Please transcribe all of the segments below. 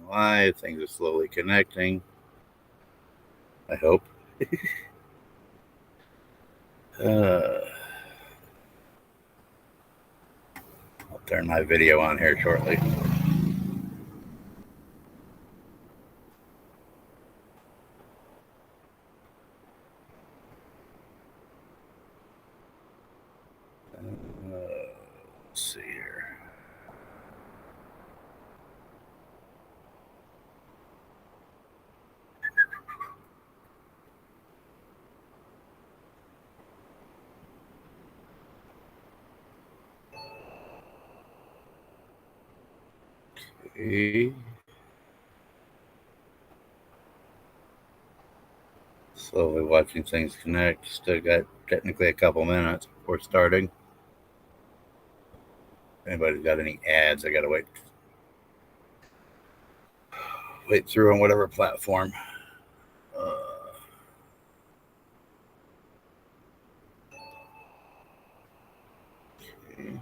live. Things are slowly connecting. I hope. I'll turn my video on here shortly. Let's see here. Okay. Slowly watching things connect. Still got technically a couple minutes before starting. If anybody's got any ads, I gotta wait through on whatever platform. Okay.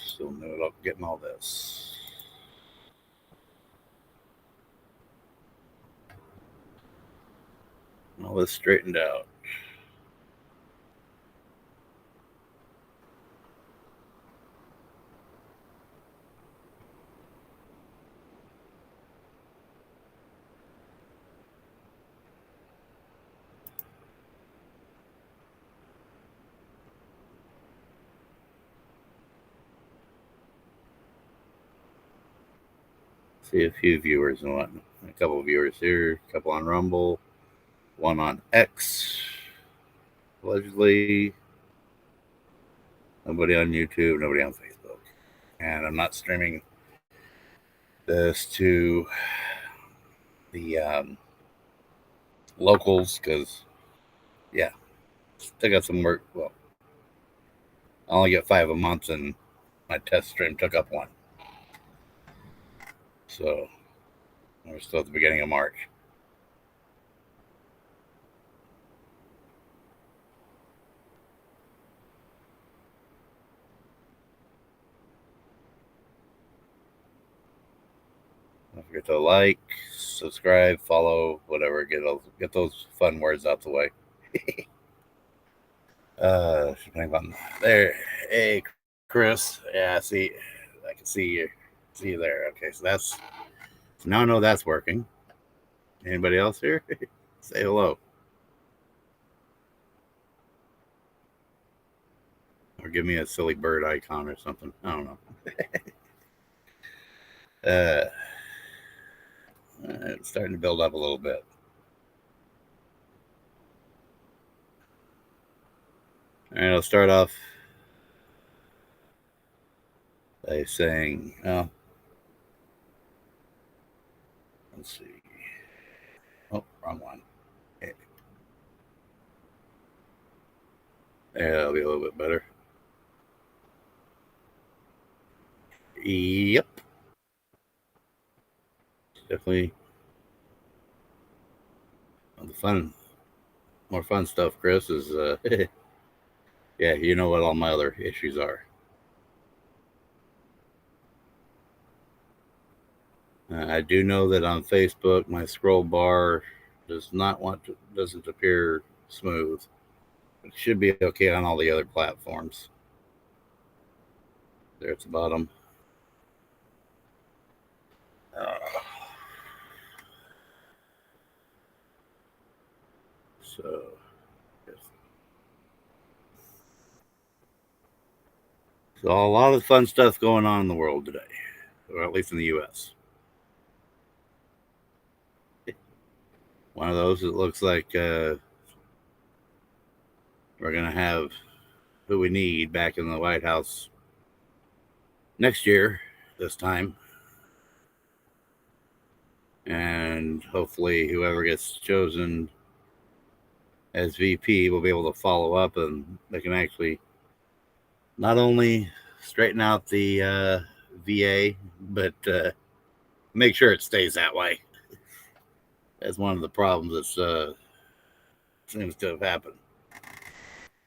Still new up getting all this. All this straightened out. See a few viewers and whatnot. A couple of viewers here, a couple on Rumble, one on X, allegedly. Nobody on YouTube, nobody on Facebook. And I'm not streaming this to the locals because, yeah, still got some work. Well, I only get 5 a month, and my test stream took up 1. So we're still at the beginning of March. Don't forget to like, subscribe, follow, whatever. Get those fun words out the way. There. Hey, Chris. Yeah, see, I can see you. See you there. Okay, so now I know that's working. Anybody else here? Say hello. Or give me a silly bird icon or something. I don't know. It's starting to build up a little bit. All right, I'll start off by saying, oh, let's see. Oh, wrong one. Okay. Yeah, that'll be a little bit better. Yep. Definitely more fun stuff, Chris, is, yeah, you know what all my other issues are. I do know that on Facebook, my scroll bar doesn't appear smooth. It should be okay on all the other platforms. There at the bottom. So, yes. So a lot of fun stuff going on in the world today, or at least in the U.S. One of those, it looks like we're going to have who we need back in the White House next year, this time. And hopefully, whoever gets chosen as VP will be able to follow up, and they can actually not only straighten out the VA, but make sure it stays that way. That's one of the problems that seems to have happened.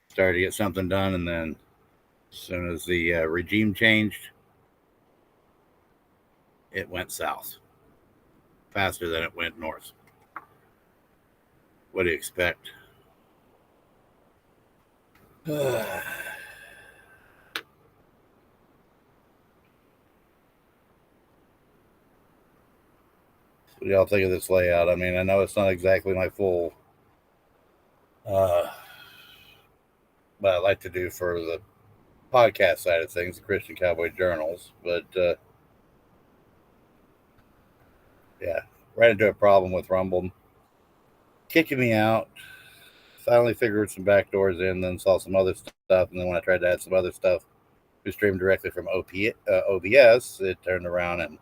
Started to get something done, and then as soon as the regime changed, it went south faster than it went north. What do you expect? What do y'all think of this layout? I mean, I know it's not exactly my full, what I like to do for the podcast side of things, the Christian Cowboy Journals, but yeah, ran into a problem with Rumble kicking me out. Finally figured some back doors in, then saw some other stuff, and then when I tried to add some other stuff to stream directly from OBS, it turned around and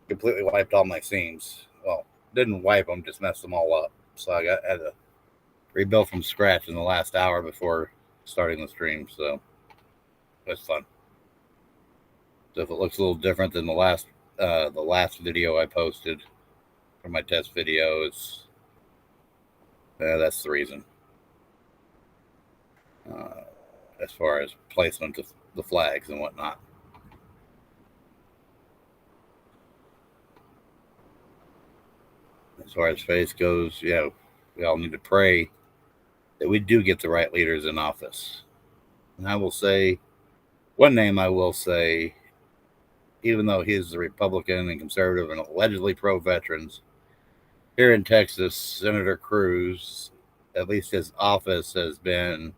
completely wiped all my scenes. Well, didn't wipe them, just messed them all up. So I had to rebuild from scratch in the last hour before starting the stream. So that's fun. So if it looks a little different than the last video I posted for my test video, it's that's the reason. As far as placement of the flags and whatnot. As far as faith goes, yeah, we all need to pray that we do get the right leaders in office. And I will say, one name I will say, even though he's a Republican and conservative and allegedly pro-veterans, here in Texas, Senator Cruz, at least his office has been,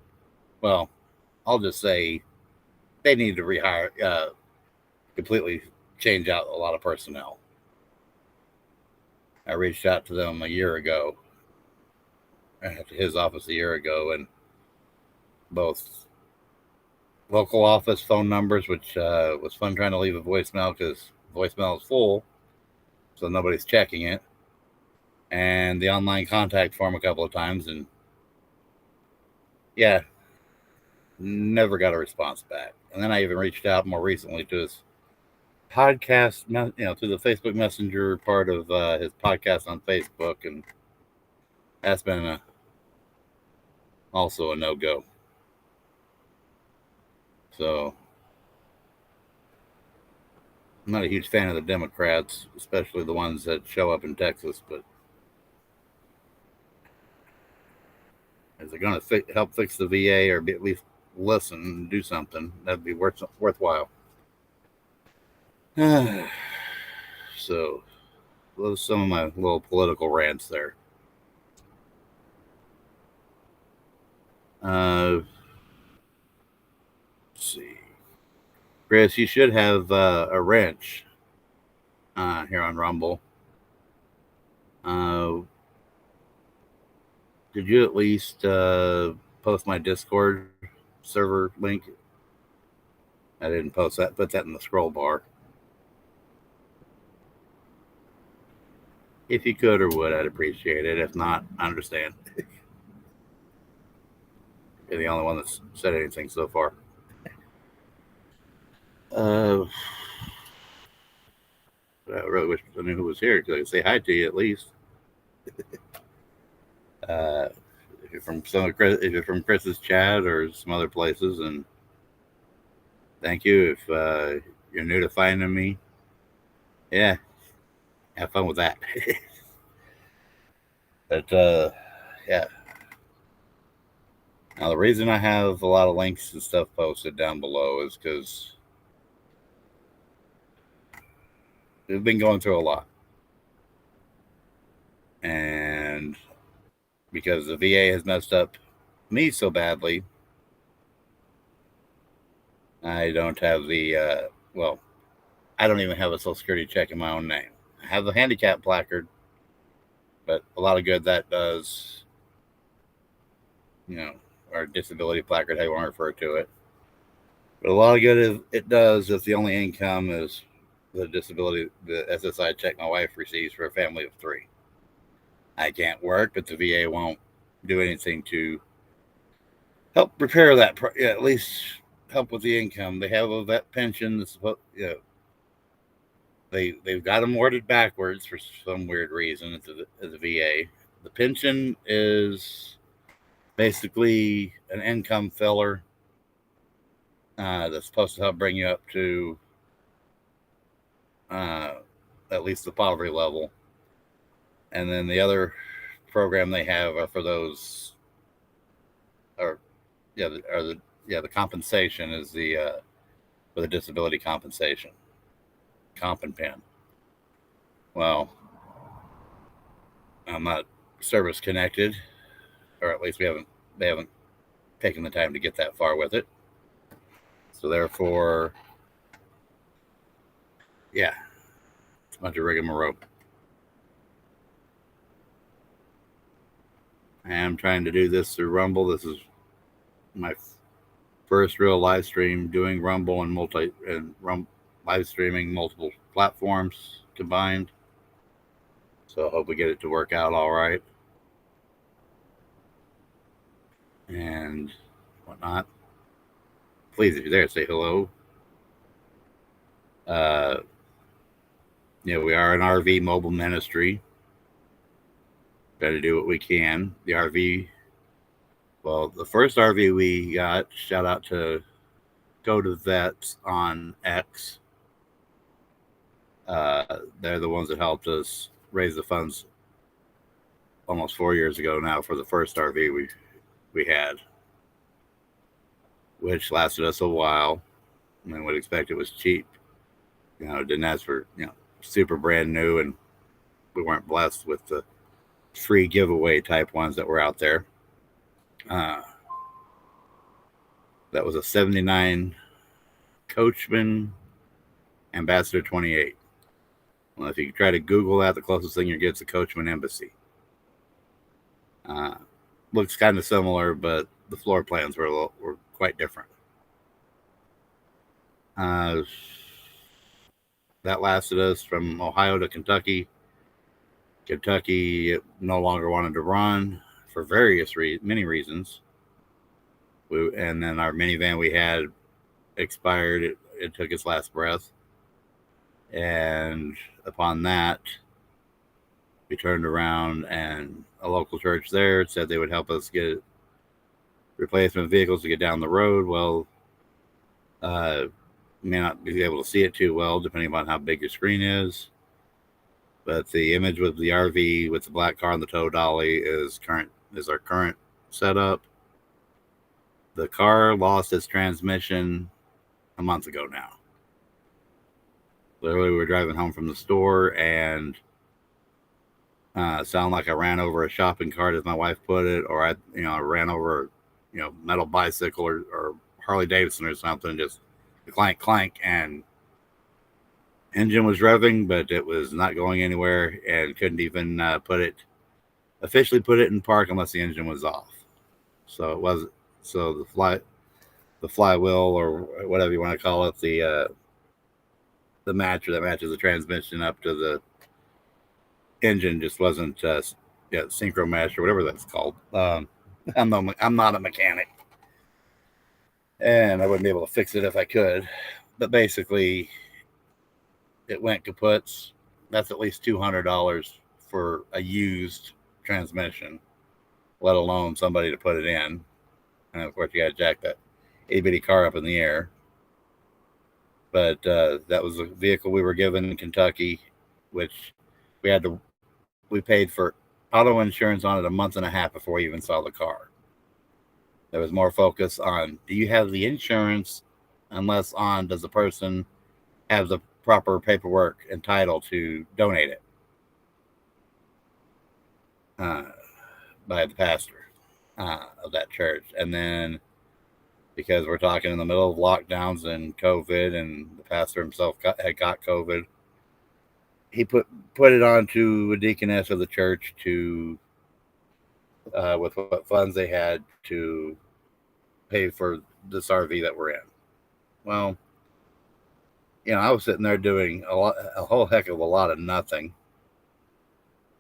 well, I'll just say they need to rehire, completely change out a lot of personnel. I reached out to them a year ago, to his office a year ago, and both local office phone numbers, which was fun trying to leave a voicemail because voicemail is full, so nobody's checking it, and the online contact form a couple of times, and yeah, never got a response back. And then I even reached out more recently to his podcast, to the Facebook Messenger part of his podcast on Facebook, and that's been also a no-go. So I'm not a huge fan of the Democrats, especially the ones that show up in Texas, but if they're going to help fix the VA or at least listen and do something, that'd be worthwhile. So those are some of my little political rants there. Let's see. Chris, you should have a wrench here on Rumble. Did you at least post my Discord server link? I didn't post that. Put that in the scroll bar. If you could or would, I'd appreciate it. If not, I understand. You're the only one that's said anything so far. I really wish I knew who was here because I could say hi to you at least. If you're from Chris's chat or some other places, and thank you. If you're new to finding me, yeah, have fun with that. But yeah. Now the reason I have a lot of links and stuff posted down below is because we've been going through a lot. And because the VA has messed up me so badly, I don't have the, I don't even have a Social Security check in my own name. I have the handicap placard, but a lot of good that does, or disability placard, how you want to refer to it. But a lot of good it does if the only income is the disability, the SSI check my wife receives for a family of 3. I can't work, but the VA won't do anything to help repair that, at least help with the income. They have a vet pension that's they've got them worded backwards for some weird reason at the VA. The pension is basically an income filler that's supposed to help bring you up to at least the poverty level. And then the other program they have are for those, the compensation is for the disability compensation, comp and pen. Well, I'm not service connected, or at least they haven't taken the time to get that far with it. So therefore, yeah, it's a bunch of rigmarole. I am trying to do this through Rumble. This is my first real live stream doing Rumble and live streaming multiple platforms combined. So I hope we get it to work out all right and whatnot. Please, if you're there, say hello. We are an RV mobile ministry. Got to do what we can. The RV, well, the first RV we got, shout out to Go to Vets on X. They're the ones that helped us raise the funds almost 4 years ago now for the first RV we had, which lasted us a while. I would expect it was cheap. Didn't ask for super brand new, and we weren't blessed with the free giveaway type ones that were out there. That was a 79 Coachman Ambassador 28. Well, if you try to Google that, the closest thing you get is a Coachman Embassy. Looks kind of similar, but the floor plans were quite different. That lasted us from Ohio to Kentucky. Kentucky no longer wanted to run for many reasons. And then our minivan we had expired. It took its last breath. And upon that, we turned around, and a local church there said they would help us get replacement vehicles to get down the road. Well, may not be able to see it too well, depending upon how big your screen is. But the image with the RV with the black car and the tow dolly is our current setup. The car lost its transmission a month ago now. Literally, we were driving home from the store, and sound like I ran over a shopping cart, as my wife put it, or I ran over a metal bicycle or Harley Davidson or something, just clank clank, and engine was revving, but it was not going anywhere, and couldn't even officially put it in park unless the engine was off. So the flywheel, or whatever you want to call it, the matcher that matches the transmission up to the engine just wasn't synchro mesh or whatever that's called. I'm not a mechanic, and I wouldn't be able to fix it if I could. But basically, it went kaputs. That's at least $200 for a used transmission, let alone somebody to put it in. And of course, you got to jack that itty-bitty car up in the air. But that was a vehicle we were given in Kentucky, which we paid for auto insurance on it a month and a half before we even saw the car. There was more focus on, do you have the insurance, and less on, does the person have the proper paperwork and title to donate it by the pastor of that church. And then, because we're talking in the middle of lockdowns and COVID, and the pastor himself had got COVID, he put it on to a deaconess of the church to, with what funds they had, to pay for this RV that we're in. Well, I was sitting there doing a whole heck of a lot of nothing,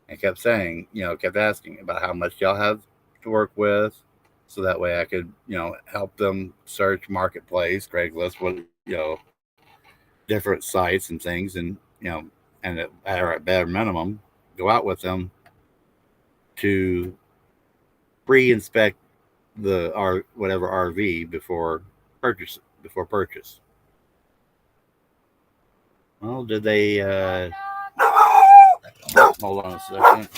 and kept asking about how much y'all have to work with, so that way I could, help them search Marketplace, Craigslist, different sites and things. And and at bare minimum, go out with them to pre-inspect whatever RV purchase. Before purchase. Well, did they? Hold on a second.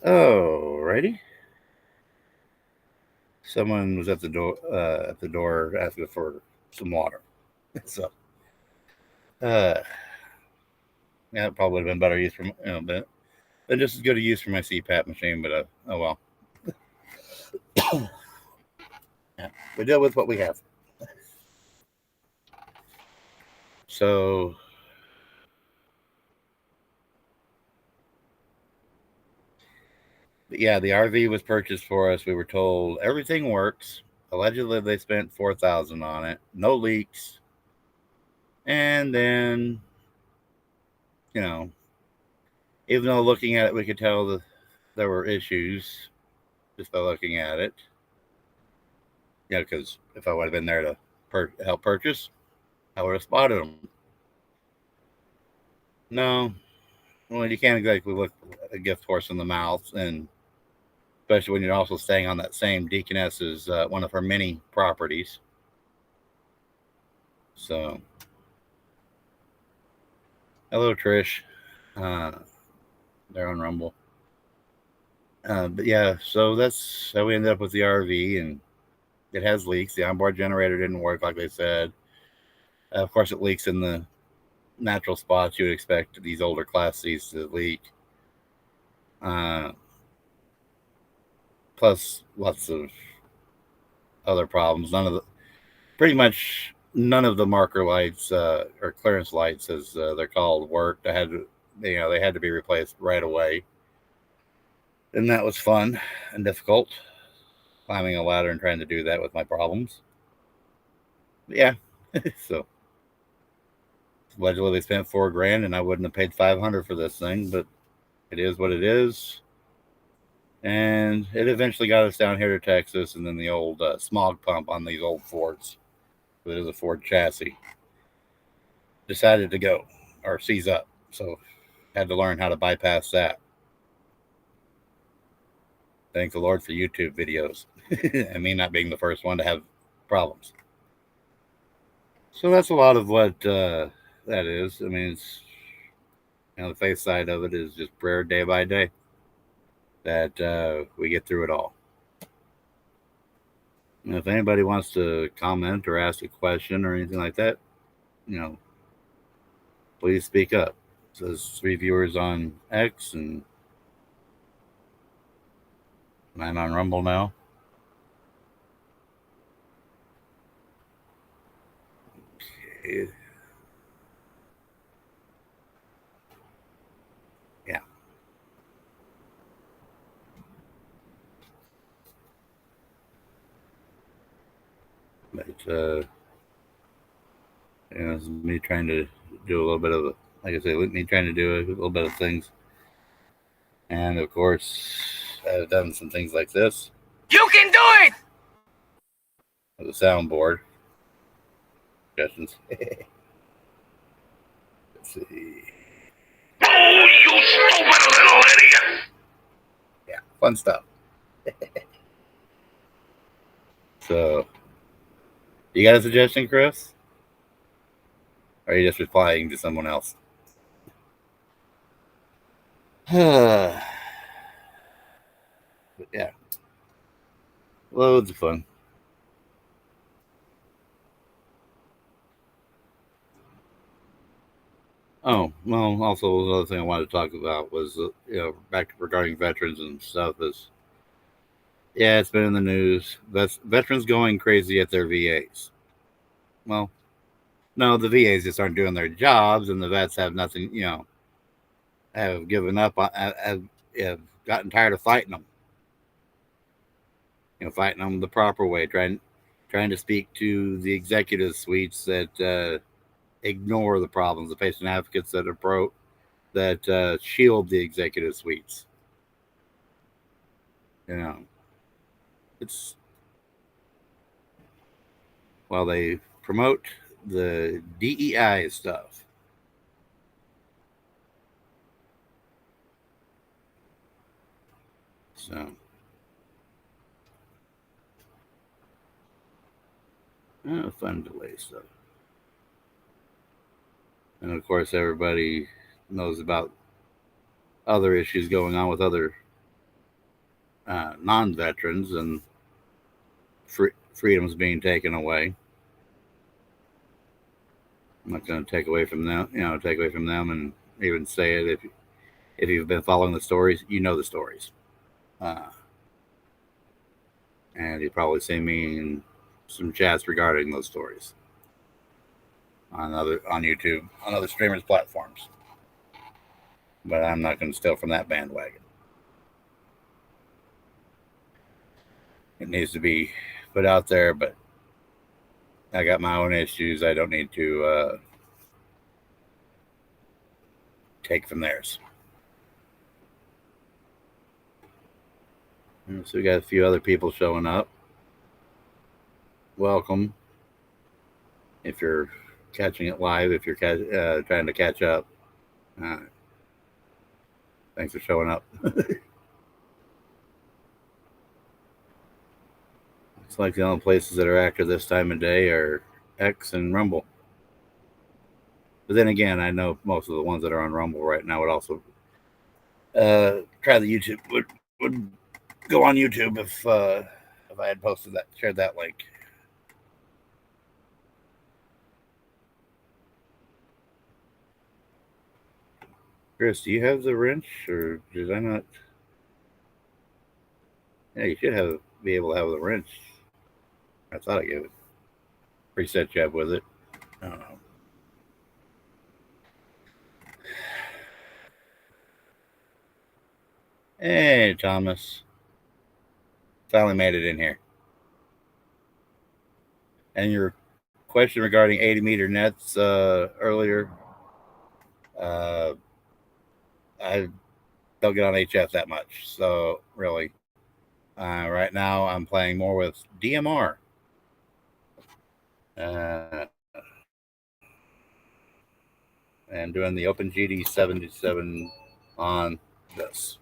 Alrighty. Someone was at the door asking for some water. So, yeah, it probably would have been better use for but just as good a use for my CPAP machine. But oh well. Yeah, we deal with what we have. So, yeah, the RV was purchased for us. We were told everything works. Allegedly, they spent $4,000 on it. No leaks. And then, even though looking at it, we could tell that there were issues just by looking at it. Because if I would have been there to help purchase, I would have spotted them. No, well, you can't exactly look a gift horse in the mouth, and especially when you're also staying on that same deaconess's one of her many properties. So, hello, Trish. They're on Rumble. But yeah, so that's how we ended up with the RV, and it has leaks. The onboard generator didn't work like they said. Of course, it leaks in the natural spots you would expect these older Class C's to leak. Plus, lots of other problems. Pretty much none of the marker lights or clearance lights, as they're called, worked. They had to be replaced right away, and that was fun and difficult, climbing a ladder and trying to do that with my problems. But yeah, so allegedly they spent $4,000, and I wouldn't have paid $500 for this thing, but it is what it is. And it eventually got us down here to Texas, and then the old smog pump on these old Fords, it is a Ford chassis, decided to go or seize up. So had to learn how to bypass that. Thank the Lord for YouTube videos and me not being the first one to have problems. So that's a lot of what that is. I mean, it's, the face side of it is just prayer day by day that we get through it all. And if anybody wants to comment or ask a question or anything like that, please speak up. It says 3 viewers on X and 9 on Rumble now. Okay. Yeah. But it's me trying to do a little bit of, like I say, me trying to do a little bit of things. And of course, I've done some things like this. You can do it! With a soundboard. Suggestions. Let's see. Oh, you stupid little idiot! Yeah, fun stuff. So, you got a suggestion, Chris? Or are you just replying to someone else? But yeah, loads of fun. Oh, well, also another thing I wanted to talk about was, back regarding veterans and stuff is, yeah, it's been in the news. That's veterans going crazy at their VAs. Well, no, the VAs just aren't doing their jobs, and the vets have nothing, have given up, have gotten tired of fighting them. Fighting them the proper way, trying to speak to the executive suites that ignore the problems, the patient advocates that are shield the executive suites. It's while they promote the DEI stuff. So, fun delay stuff. And of course, everybody knows about other issues going on with other non-veterans and freedoms being taken away. I'm not going to take away from them, and even say it. If you've been following the stories, you know the stories. And you've probably seen me in some chats regarding those stories on YouTube, on other streamers' platforms. But I'm not going to steal from that bandwagon. It needs to be put out there, but I got my own issues. I don't need to take from theirs. So we got a few other people showing up. Welcome. If you're catching it live, if you're trying to catch up, thanks for showing up. Looks like the only places that are active this time of day are X and Rumble. But then again, I know most of the ones that are on Rumble right now would also try the YouTube, would go on YouTube if I had shared that link. Chris, do you have the wrench, or did I not? Yeah, you should be able to have the wrench. I thought I gave it preset job with it. I don't know. Hey, Thomas. Finally made it in here. And your question regarding 80-meter nets earlier, I don't get on HF that much. So, really, right now I'm playing more with DMR. And doing the OpenGD 77 on this.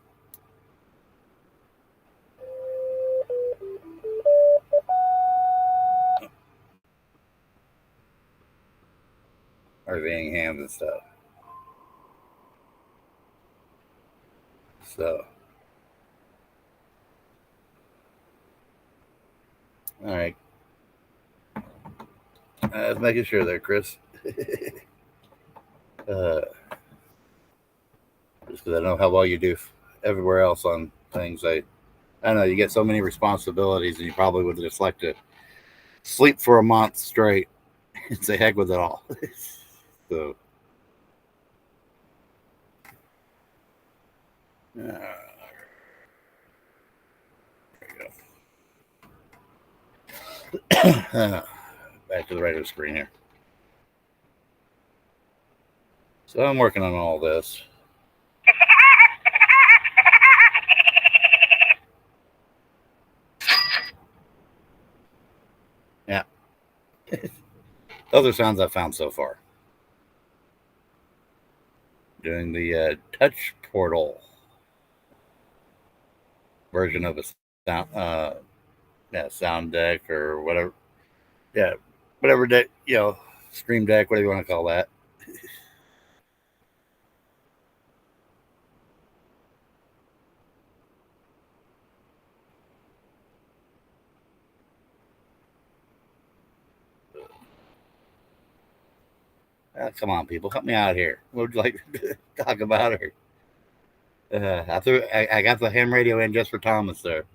RVing hands and stuff. So, all right. Just making sure there, Chris. Just because I know how well you do everywhere else on things. I know you get so many responsibilities, and you probably would just like to sleep for a month straight and say heck with it all. So, there you go. Back to the regular screen here. So I'm working on all this. Yeah. Those are sounds I've found so far. Doing the touch portal version of a sound deck or whatever. Yeah, whatever deck, Stream Deck, whatever you want to call that. Come on, people, help me out here. What would you like to talk about her? I got the ham radio in just for Thomas there.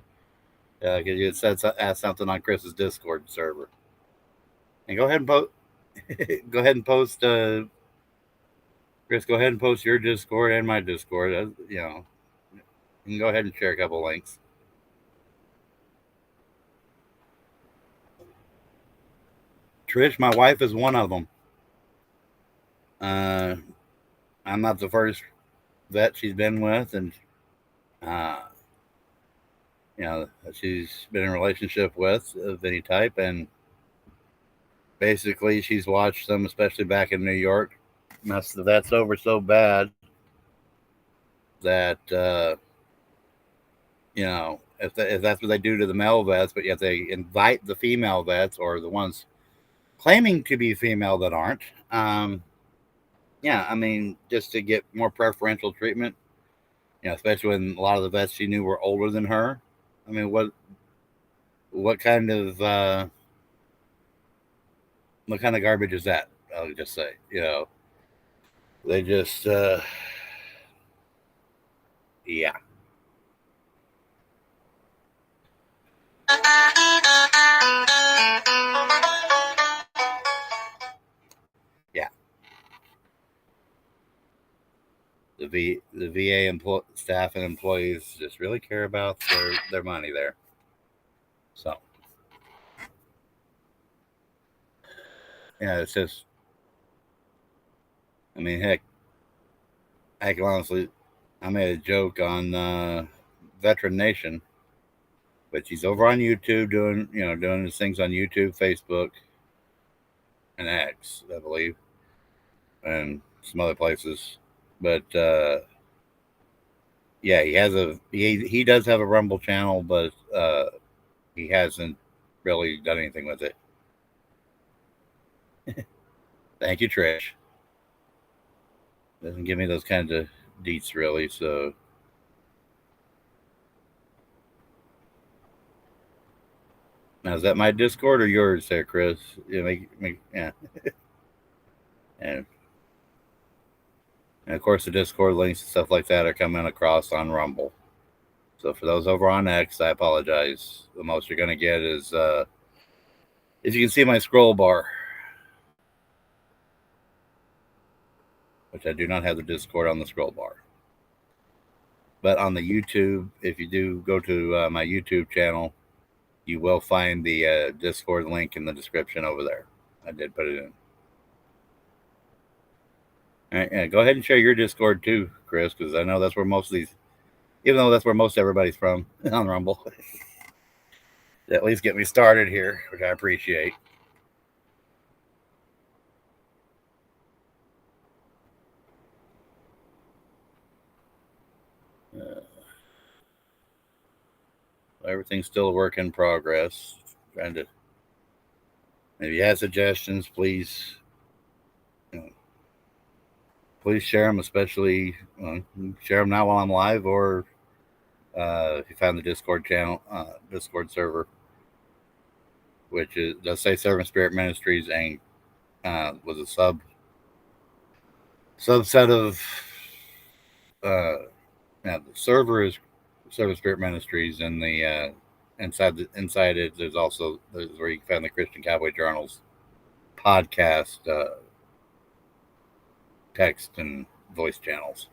Because you said asked something on Chris's Discord server. And go ahead and post. Go ahead and post. Chris, go ahead and post your Discord and my Discord. You can go ahead and share a couple links. Trish, my wife is one of them. I'm not the first vet she's been with, and uh, she's been in a relationship with of any type, and basically she's watched them, especially back in New York, mess the vets over so bad that if that's what they do to the male vets, but yet they invite the female vets or the ones claiming to be female that aren't. I mean, just to get more preferential treatment, especially when a lot of the vets she knew were older than her. I mean, what kind of garbage is that? I'll just say, they just yeah. Yeah. The VA staff and employees just really care about their money there. So it's just, I mean, heck, honestly, I made a joke on Veteran Nation, but he's over on YouTube doing his things on YouTube, Facebook, and X, I believe, and some other places. But yeah, he does have a Rumble channel, but he hasn't really done anything with it. Thank you, Trish. Doesn't give me those kinds of deets really, so. Now, is that my Discord or yours there, Chris? Yeah. and, and of course, the Discord links and stuff like that are coming across on Rumble. So for those over on X, I apologize. The most you're going to get is, if you can see my scroll bar, which I do not have the Discord on the scroll bar. But on the YouTube, if you do go to my YouTube channel, you will find the Discord link in the description over there. I did put it in. All right, yeah, go ahead and share your Discord too, Chris, because I know that's where most of these, even though that's where most everybody's from on Rumble. At least get me started here, which I appreciate. Everything's still a work in progress. Trying to, if you have suggestions, please, please share them. Especially share them now while I'm live, or if you find the Discord channel, Discord server, which does say Servant Spirit Ministries, and was a subset of the server is Servant Spirit Ministries, and the inside it there's where you can find the Christian Cowboy Journals podcast, text and voice channels.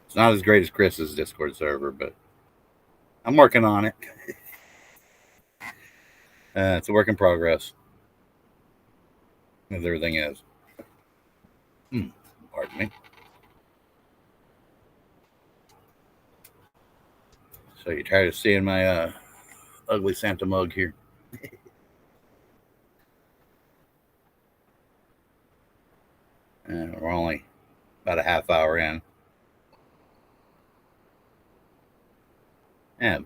It's not as great as Chris's Discord server, but I'm working on it. It's a work in progress, as everything is. Pardon me. So you're tired of seeing my ugly Santa mug here? We're only about a half hour in. Yeah.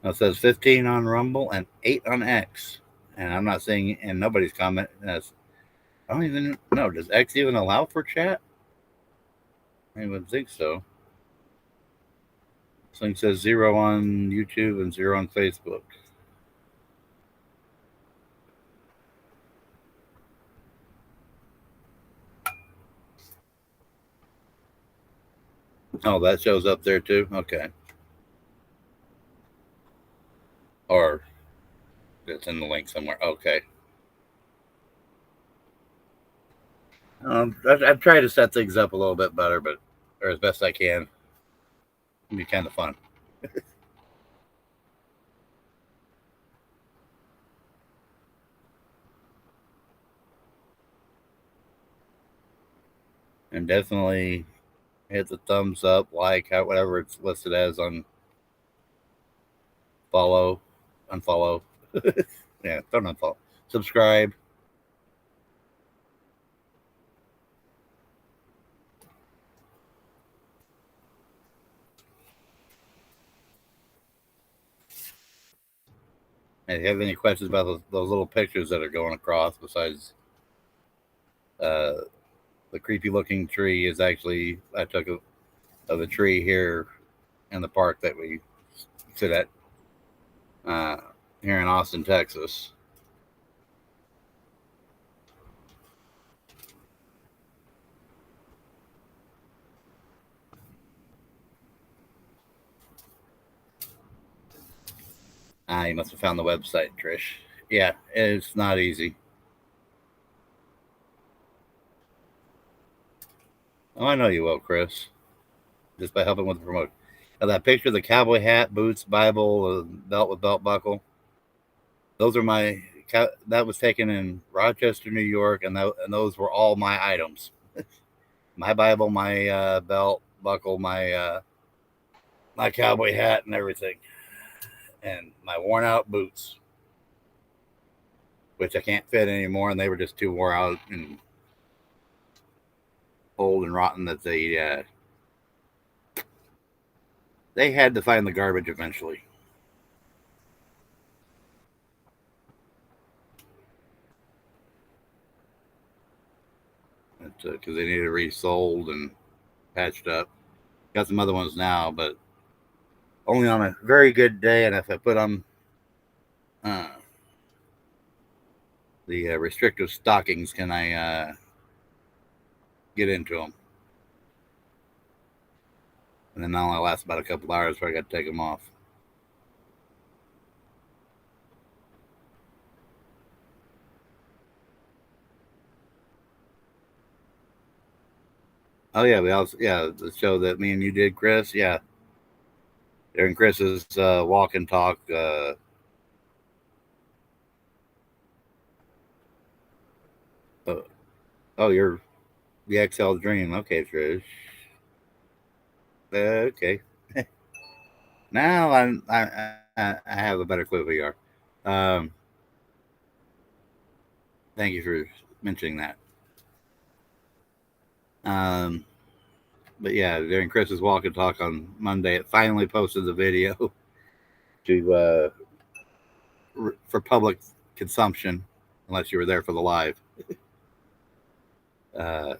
It says 15 on Rumble and 8 on X. And I'm not seeing in nobody's comment. I don't even know. Does X even allow for chat? I would think so. This thing says 0 on YouTube and 0 on Facebook. Oh, that shows up there too? Okay. Or it's in the link somewhere. Okay. I've tried to set things up a little bit better, or as best I can. It'd be kind of fun. And definitely hit the thumbs up, like, whatever it's listed as on follow, unfollow. Yeah, don't unfollow. Subscribe. And if you have any questions about those little pictures that are going across, besides uh, the creepy looking tree is actually, I took of the tree here in the park that we sit at uh, here in Austin, Texas. You must have found the website, Trish. Yeah, it's not easy. Oh, I know you will, Chris. Just by helping with the promotion. That picture of the cowboy hat, boots, Bible, belt with belt buckle. Those are my. That was taken in Rochester, New York, and those were all my items. My Bible, my belt buckle, my cowboy hat, and everything, and my worn out boots, which I can't fit anymore, and they were just too wore out and old and rotten that they had to find the garbage eventually. Because they needed resold and patched up. Got some other ones now, but only on a very good day. And if I put on uh, the restrictive stockings, can I get into them? And then they'll only last about a couple hours before I got to take them off. Oh yeah, the show that me and you did, Chris. Yeah, during Chris's walk and talk. Oh, you're the XL Dream. Okay, Trish. Okay. Now I have a better clue who you are. Thank you for mentioning that. Um, but yeah, during Chris's walk and talk on Monday, it finally posted the video to for public consumption, unless you were there for the live. Uh,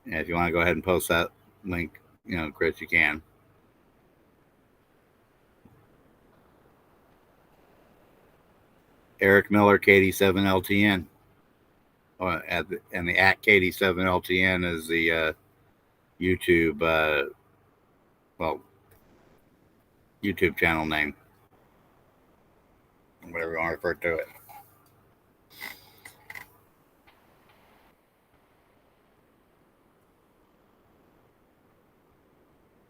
yeah, if you want to go ahead and post that link, Chris, you can. Eric Miller, KD7LTN. And the at KD7LTN is the YouTube, YouTube channel name, whatever you want to refer to it.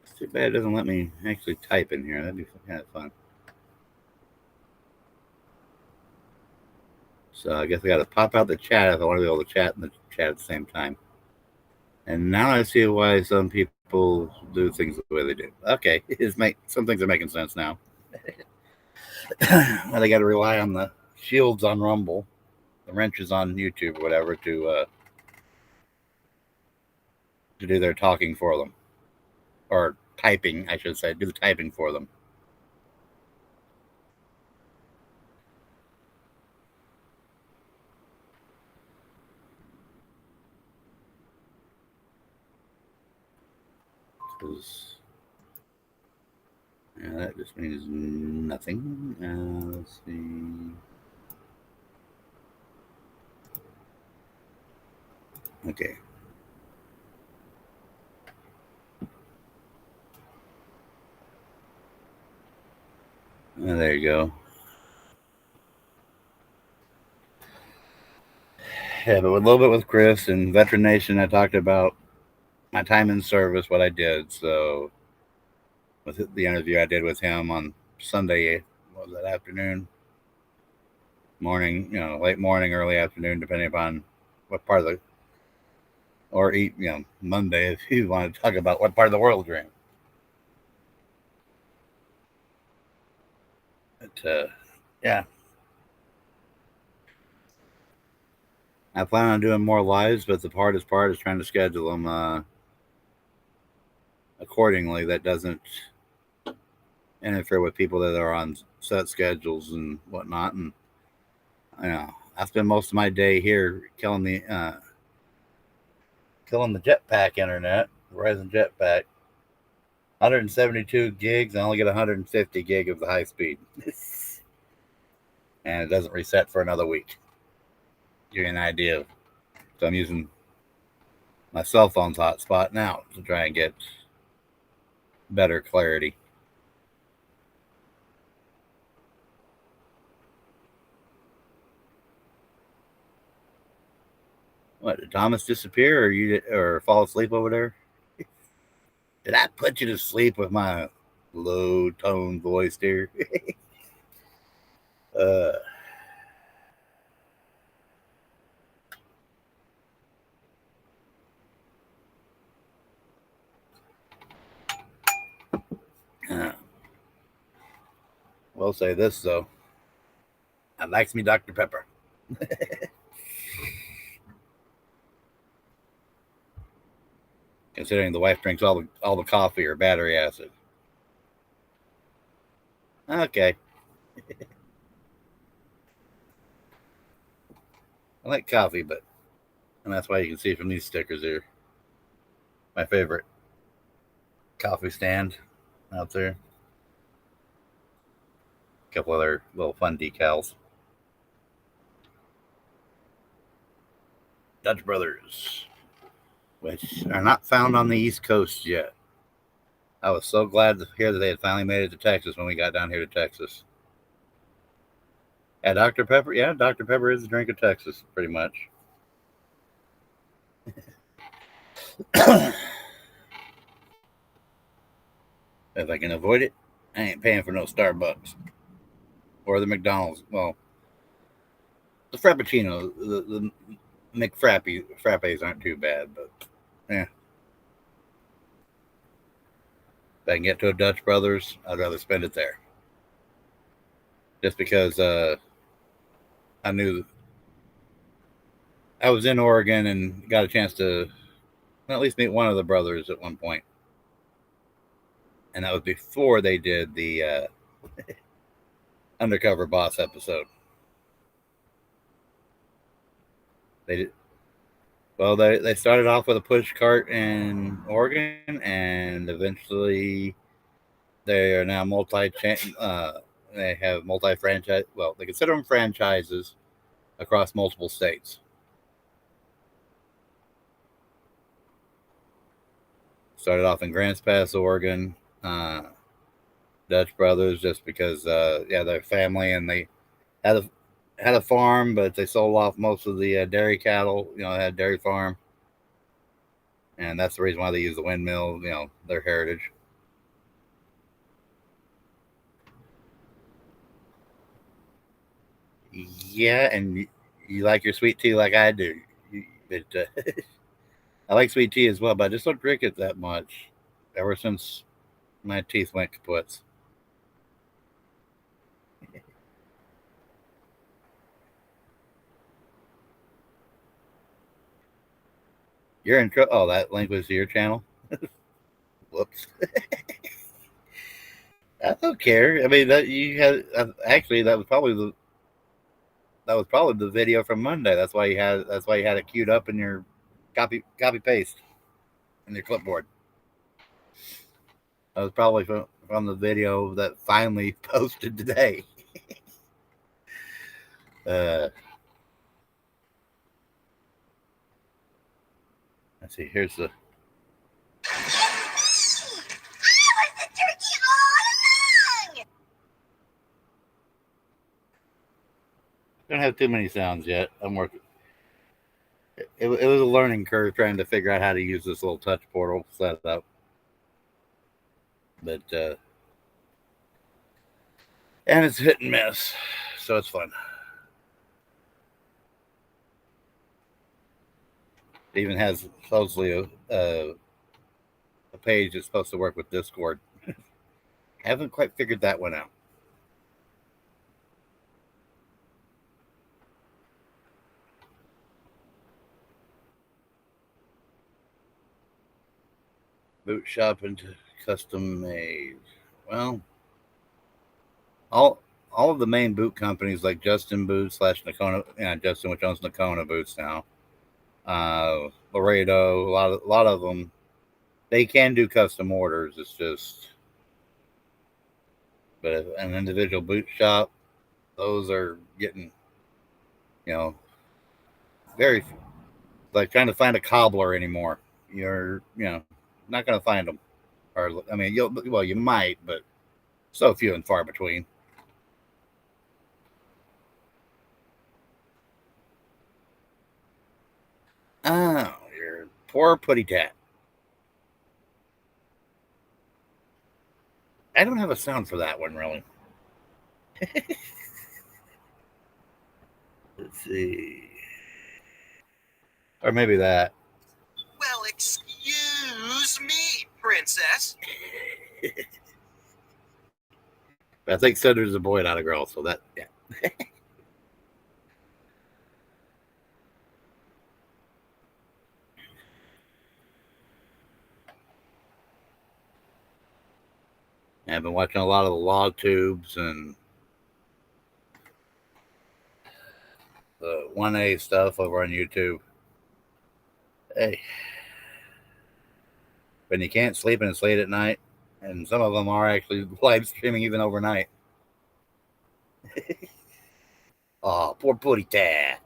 It's too bad it doesn't let me actually type in here. That'd be kind of fun. So I guess I got to pop out the chat if I want to be able to chat in the chat at the same time. And now I see why some people do things the way they do. Okay, some things are making sense now. Well, they got to rely on the shields on Rumble, the wrenches on YouTube, or whatever, to do their talking for them, or typing, I should say, do the typing for them. Yeah, that just means nothing. Let's see. Okay. There you go. Yeah, but a little bit with Chris and Veteran Nation, I talked about my time in service, what I did. So with the interview I did with him on Sunday, what was that, afternoon, morning, late morning, early afternoon, depending upon what part of the, or Monday if you want to talk about what part of the world you're in. But yeah, I plan on doing more lives, but the hardest part is trying to schedule them accordingly. That doesn't interfere with people that are on set schedules and whatnot. And I spend most of my day here killing the jetpack internet, Verizon jetpack. 172 gigs. I only get 150 gig of the high speed, and it doesn't reset for another week. Give you an idea. So I'm using my cell phone's hotspot now to try and get better clarity. What, did Thomas disappear or fall asleep over there? Did I put you to sleep with my low tone voice, dear? uh, We'll say this though. I likes me Dr. Pepper. Considering the wife drinks all the coffee or battery acid. Okay. I like coffee, and that's why you can see from these stickers here. My favorite coffee stand out there. A couple other little fun decals. Dutch Brothers, which are not found on the East Coast yet. I was so glad to hear that they had finally made it to Texas when we got down here to Texas. Yeah, Dr. Pepper. Yeah, Dr. Pepper is the drink of Texas, pretty much. If I can avoid it, I ain't paying for no Starbucks or the McDonald's. Well, the Frappuccino, the McFrappes aren't too bad, but yeah. If I can get to a Dutch Brothers, I'd rather spend it there. Just because I knew I was in Oregon and got a chance to at least meet one of the brothers at one point. And that was before they did the Undercover Boss episode. They did. Well, they started off with a push cart in Oregon, and eventually they are now they have multi franchise. Well, they consider them franchises across multiple states. Started off in Grants Pass, Oregon. Dutch Brothers, just because their family, and they had a farm, but they sold off most of the dairy cattle. They had a dairy farm, and that's the reason why they use the windmill. Their heritage. Yeah, and you like your sweet tea like I do. I like sweet tea as well, but I just don't drink it that much. Ever since my teeth went kaput. You're in trouble. Oh, that link was to your channel. Whoops. I don't care. I mean, that you had actually that was probably the video from Monday. That's why you had it queued up in your copy paste in your clipboard. That was probably from the video that finally posted today. Let's see. Here's the. Don't have too many sounds yet. I'm working. It was a learning curve trying to figure out how to use this little touch portal setup. But and it's hit and miss, so it's fun. It even has supposedly a page that's supposed to work with Discord. Haven't quite figured that one out. Boot shop into custom made. Well, all of the main boot companies like Justin Boots / Nakona, Justin, which owns Nakona Boots now, Laredo, a lot of them, they can do custom orders. It's just, but if an individual boot shop, those are getting, very like trying to find a cobbler anymore. You're, not going to find them. Or I mean, you might, but so few and far between. Oh, your poor putty tat. I don't have a sound for that one, really. Let's see. Or maybe that. Well, excuse me, princess. I think Cinder's a boy, not a girl, so that, yeah. I've been watching a lot of the log tubes and the 1A stuff over on YouTube. Hey, when you can't sleep and it's late at night, and some of them are actually live streaming even overnight. Oh, poor putty tat.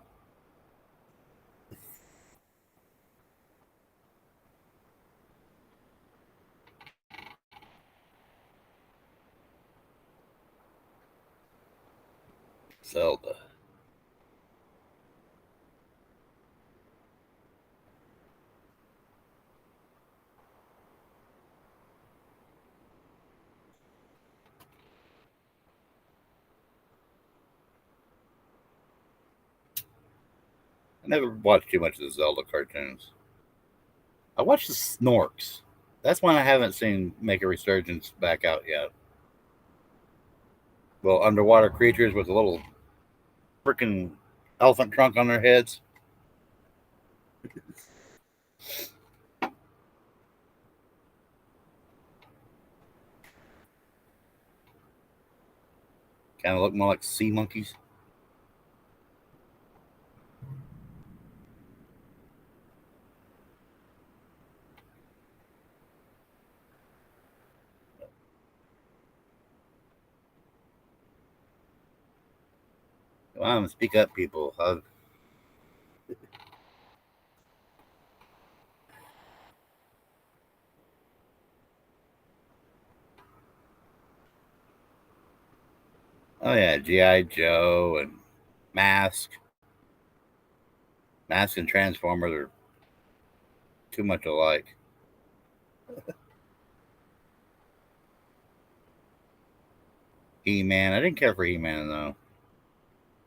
Zelda. I never watched too much of the Zelda cartoons. I watched the Snorks. That's one I haven't seen make a resurgence back out yet. Well, underwater creatures with a little freaking elephant trunk on their heads. Kind of look more like sea monkeys. Come on, speak up, people. Oh yeah, G.I. Joe and Mask. Mask and Transformers are too much alike. He-Man. I didn't care for He-Man though.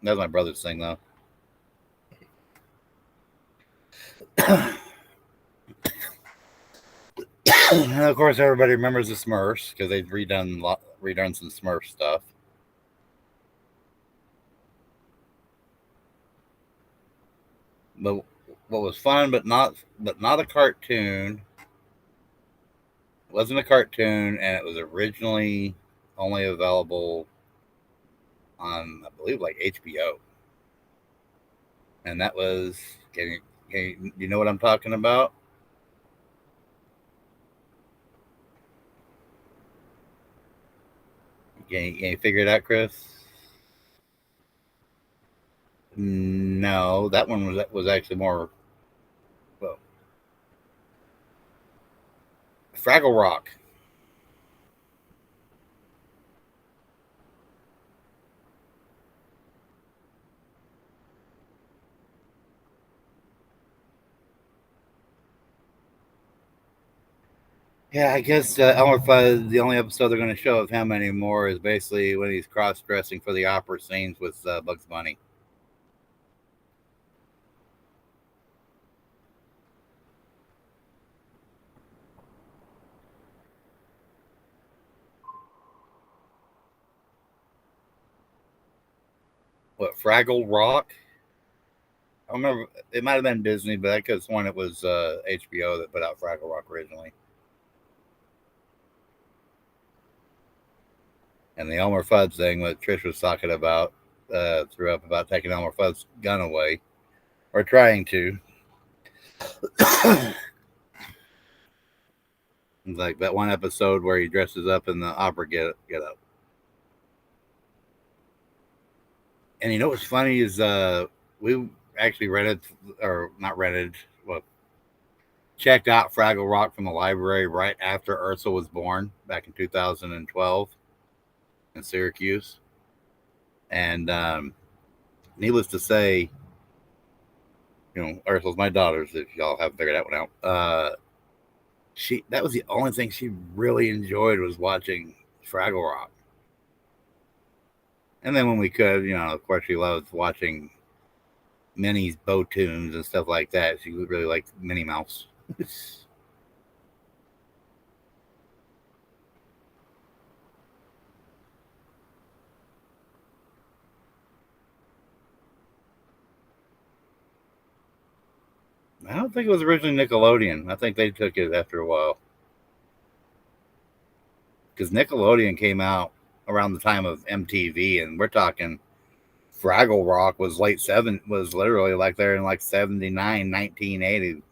That was my brother's thing though. And of course, everybody remembers the Smurfs because they've redone some Smurf stuff. But what was fun, but not a cartoon. It wasn't a cartoon, and it was originally only available on, I believe, like HBO. And that was, you know what I'm talking about? Can you figure it out, Chris? No, that one was actually more, well, Fraggle Rock. Yeah, I guess Elmer Fudd, the only episode they're going to show of him anymore is basically when he's cross dressing for the opera scenes with Bugs Bunny. What, Fraggle Rock? I remember it might have been Disney, but I could have sworn it was HBO that put out Fraggle Rock originally. And the Elmer Fudd thing that Trish was talking about threw up about taking Elmer Fudd's gun away, or trying to. Like that one episode where he dresses up in the opera get up. And you know what's funny is we actually rented, or not rented, well, checked out Fraggle Rock from the library right after Ursula was born back in 2012 in Syracuse. And needless to say, Ursula's my daughter's, if y'all haven't figured that one out. That was the only thing she really enjoyed was watching Fraggle Rock. And then when we could, of course, she loved watching Minnie's Bow Tunes and stuff like that. She really liked Minnie Mouse. I don't think it was originally Nickelodeon. I think they took it after a while. Because Nickelodeon came out around the time of MTV, and we're talking Fraggle Rock was was literally like there in like 79, 1980.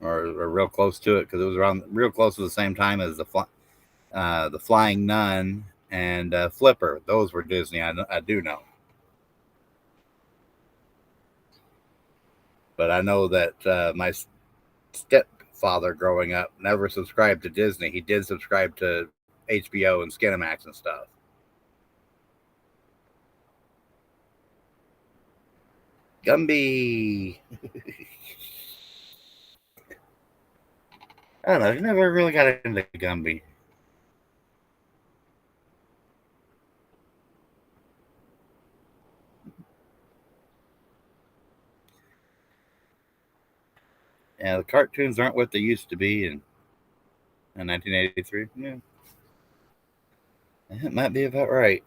Or real close to it, because it was around real close to the same time as the Flying Nun and Flipper. Those were Disney. I do know, but I know that my stepfather growing up never subscribed to Disney. He did subscribe to HBO and Skinamax and stuff. Gumby. I don't know. He never really got into Gumby. Yeah, the cartoons aren't what they used to be in 1983. Yeah, that might be about right.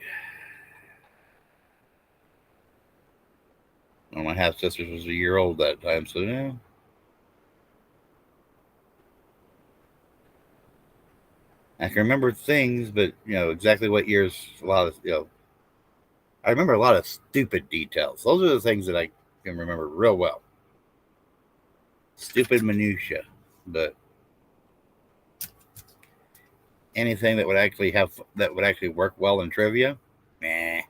One of my half sisters was a year old that time, so yeah. I can remember things, but exactly what years. A lot of I remember a lot of stupid details. Those are the things that I can remember real well. Stupid minutia, but anything that would actually work well in trivia, meh.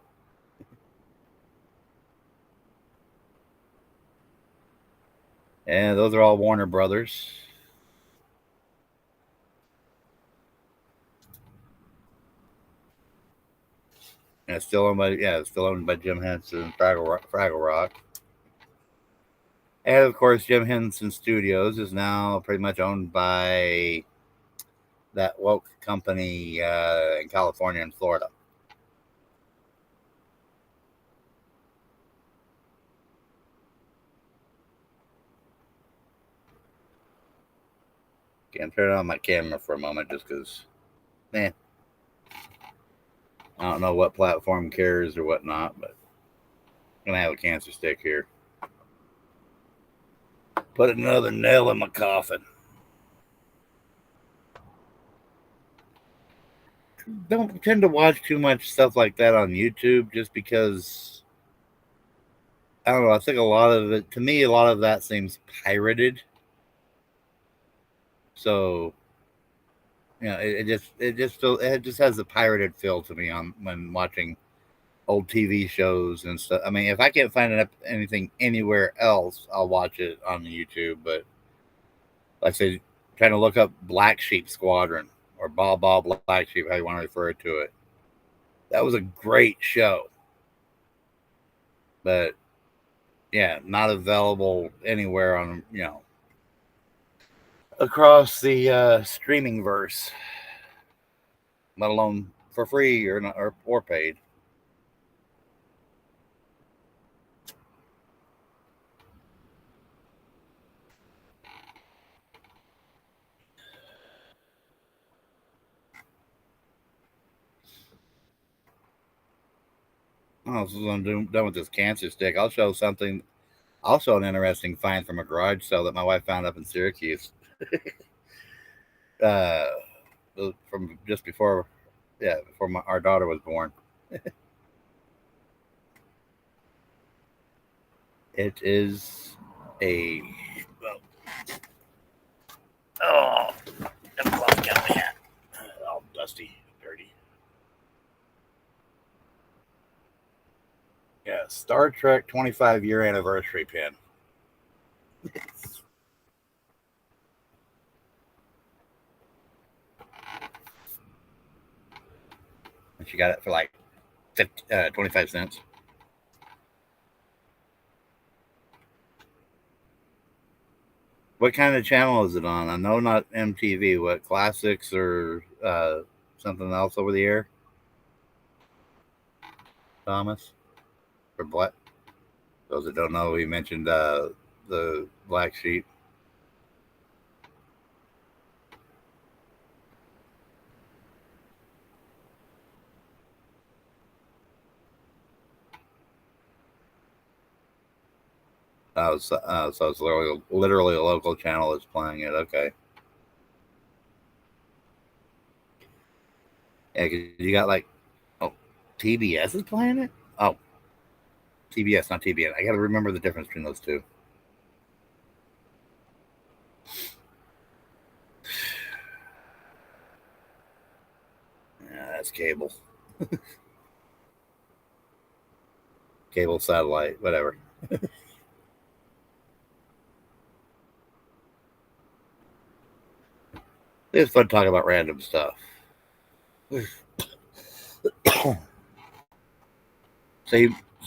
And those are all Warner Brothers. And it's still owned by Jim Henson and Fraggle Rock. And of course, Jim Henson Studios is now pretty much owned by that woke company in California and Florida. Okay, I'm turning on my camera for a moment just because, I don't know what platform cares or whatnot, but I'm going to have a cancer stick here. Put another nail in my coffin. Don't tend to watch too much stuff like that on YouTube just because I don't know. I think a lot of it, to me, a lot of that seems pirated. So it just has the pirated feel to me on when watching old TV shows and stuff. I mean, if I can't find anything anywhere else, I'll watch it on YouTube. But like I say, trying to look up Black Sheep Squadron or Ball Black Sheep, how you want to refer to it. That was a great show, but yeah, not available anywhere on across the streaming verse, let alone for free or not, or paid. Oh, so I'm done with this cancer stick. I'll show something. Also, an interesting find from a garage sale that my wife found up in Syracuse. uh, from just before, before our daughter was born. It is a well, oh, the glove got my hat all dusty, dirty. Yeah, Star Trek 25-year anniversary pin. And she got it for like 25 cents. What kind of channel is it on? I know not MTV. What, classics or something else over the air? Thomas or what? Those that don't know, he mentioned the Black Sheep. So it's literally a local channel that's playing it. Okay. Yeah, 'cause you got like, oh, TBS is playing it? Oh, TBS, not TBN. I got to remember the difference between those two. Yeah, that's cable. Cable, satellite, whatever. It's fun talking about random stuff. So,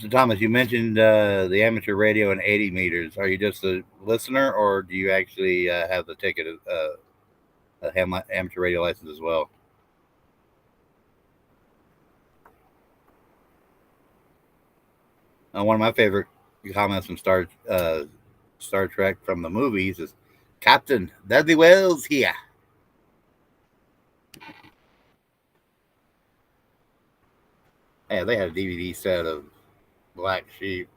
Thomas, you mentioned the amateur radio and 80 meters. Are you just a listener, or do you actually have the ticket, amateur radio license as well? One of my favorite comments from Star Trek from the movies is, "Captain Dudley Wells here." Yeah, they had a DVD set of Black Sheep.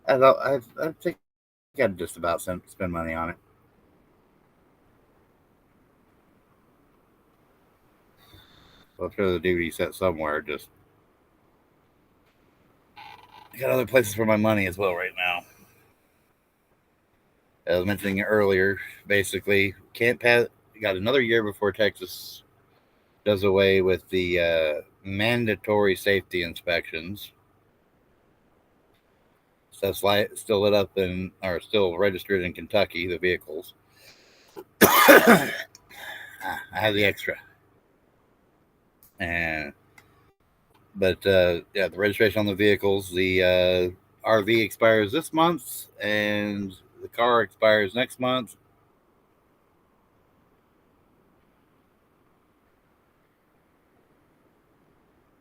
I think I'd just about spend money on it. So I'm sure the DVD set somewhere. Just I got other places for my money as well right now. As I was mentioning earlier, basically can't pass. Got another year before Texas does away with the mandatory safety inspections. So still lit up in, or still registered in Kentucky, the vehicles. I have the extra. And yeah, the registration on the vehicles, the RV expires this month, and the car expires next month.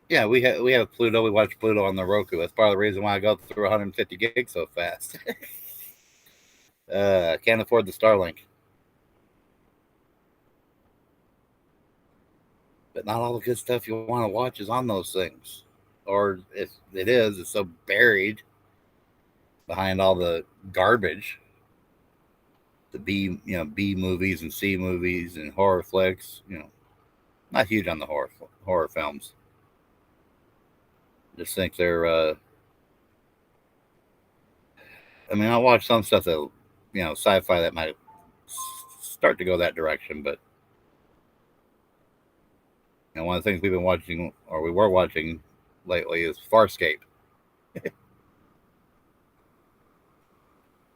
Yeah, we have Pluto. We watch Pluto on the Roku. That's part of the reason why I go through 150 gigs so fast. Can't afford the Starlink. But not all the good stuff you want to watch is on those things. Or if it is, it's so buried behind all the garbage. The B movies and C movies and horror flicks. Not huge on the horror films. Just think they're I mean, I'll watch some stuff that, sci-fi that might start to go that direction, but one of the things we've been watching, or we were watching lately, is Farscape.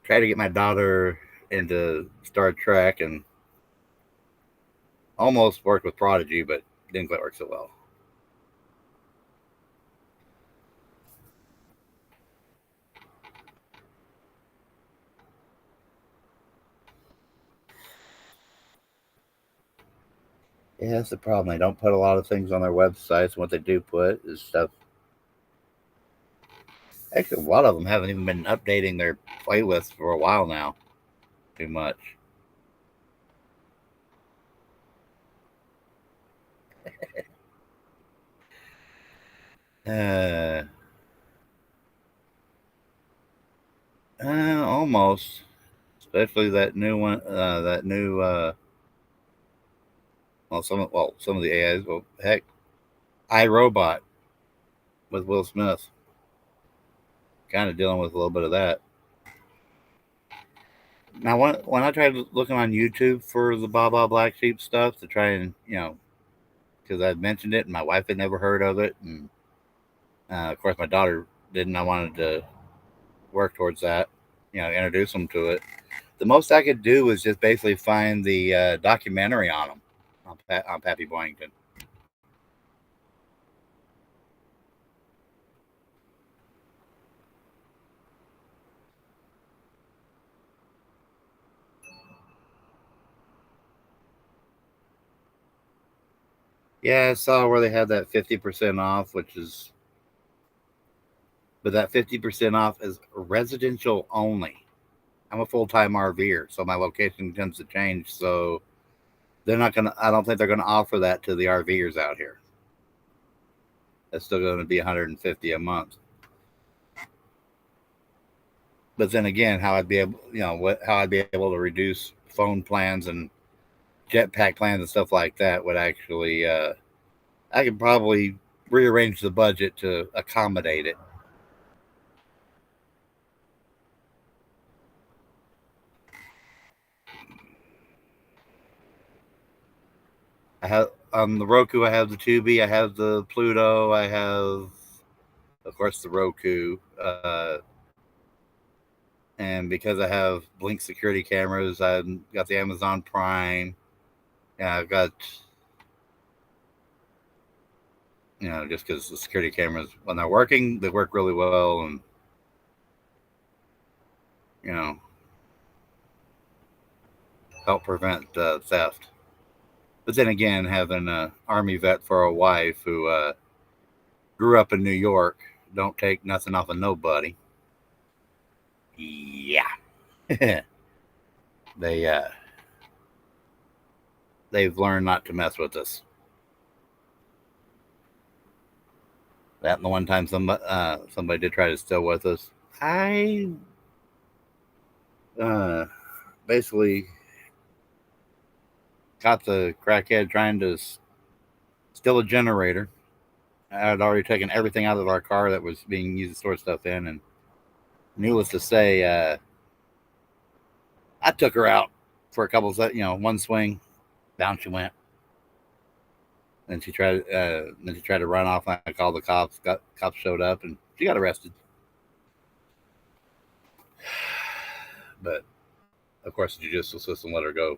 Try to get my daughter into Star Trek and almost worked with Prodigy, but didn't quite work so well. Yeah, that's the problem. They don't put a lot of things on their websites. And what they do put is stuff. Actually, a lot of them haven't even been updating their playlists for a while now. Too much. Uh, almost. Especially that new one. That new. Some of the AIs. Well, heck, iRobot with Will Smith. Kind of dealing with a little bit of that. Now, when I tried looking on YouTube for the Baba Black Sheep stuff to try and, because I'd mentioned it and my wife had never heard of it, and of course my daughter didn't. I wanted to work towards that, introduce them to it. The most I could do was just basically find the documentary on them, on Pappy Boyington. Yeah, I saw where they had that 50% off, but that 50% off is residential only. I'm a full-time RVer, so my location tends to change. So they're not gonna. I don't think they're gonna offer that to the RVers out here. That's still going to be $150 a month. But then again, how I'd be able, how I'd be able to reduce phone plans and jetpack plans and stuff like that would actually, I could probably rearrange the budget to accommodate it. I have on the Roku. I have the Tubi. I have the Pluto. I have, of course, the Roku. And because I have Blink security cameras, I've got the Amazon Prime. Yeah, I've got, just because the security cameras, when they're working, they work really well, and help prevent theft. But then again, having an Army vet for a wife who grew up in New York, don't take nothing off of nobody. Yeah. They've learned not to mess with us. That and the one time somebody did try to steal with us, I basically caught the crackhead trying to steal a generator. I had already taken everything out of our car that was being used to store stuff in, and needless to say, I took her out for a couple of, one swing. Down she went. Then she tried to run off. And I called the cops. Cops showed up, and she got arrested. But of course, the judicial system let her go.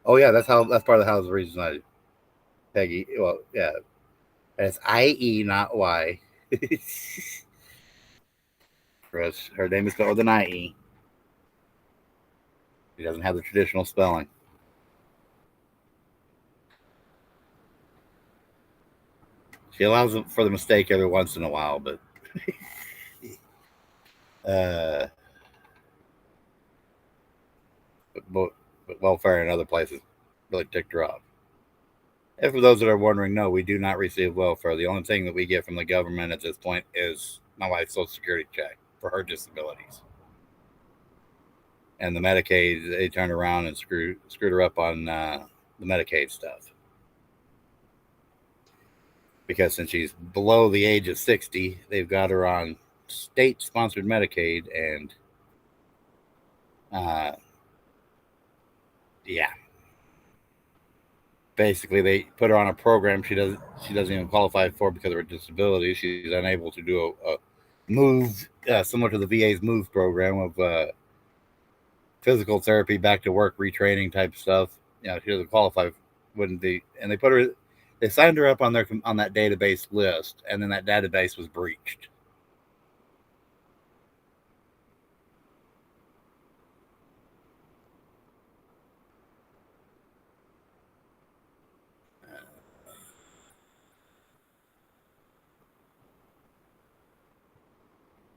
Oh yeah, that's part of the reason I Peggy. Well, yeah, it's IE, not Y. Chris, her name is spelled with an IE. She doesn't have the traditional spelling. She allows for the mistake every once in a while, but but welfare and other places really ticked her off. And for those that are wondering, no, we do not receive welfare. The only thing that we get from the government at this point is my wife's Social Security check for her disabilities. And the Medicaid, they turned around and screwed her up on the Medicaid stuff. Because since she's below the age of 60, they've got her on state-sponsored Medicaid, and yeah, basically they put her on a program she doesn't even qualify for because of her disability. She's unable to do a move similar to the VA's move program of physical therapy, back to work, retraining type stuff. She doesn't qualify, wouldn't be, and they signed her up on that database list, and then that database was breached.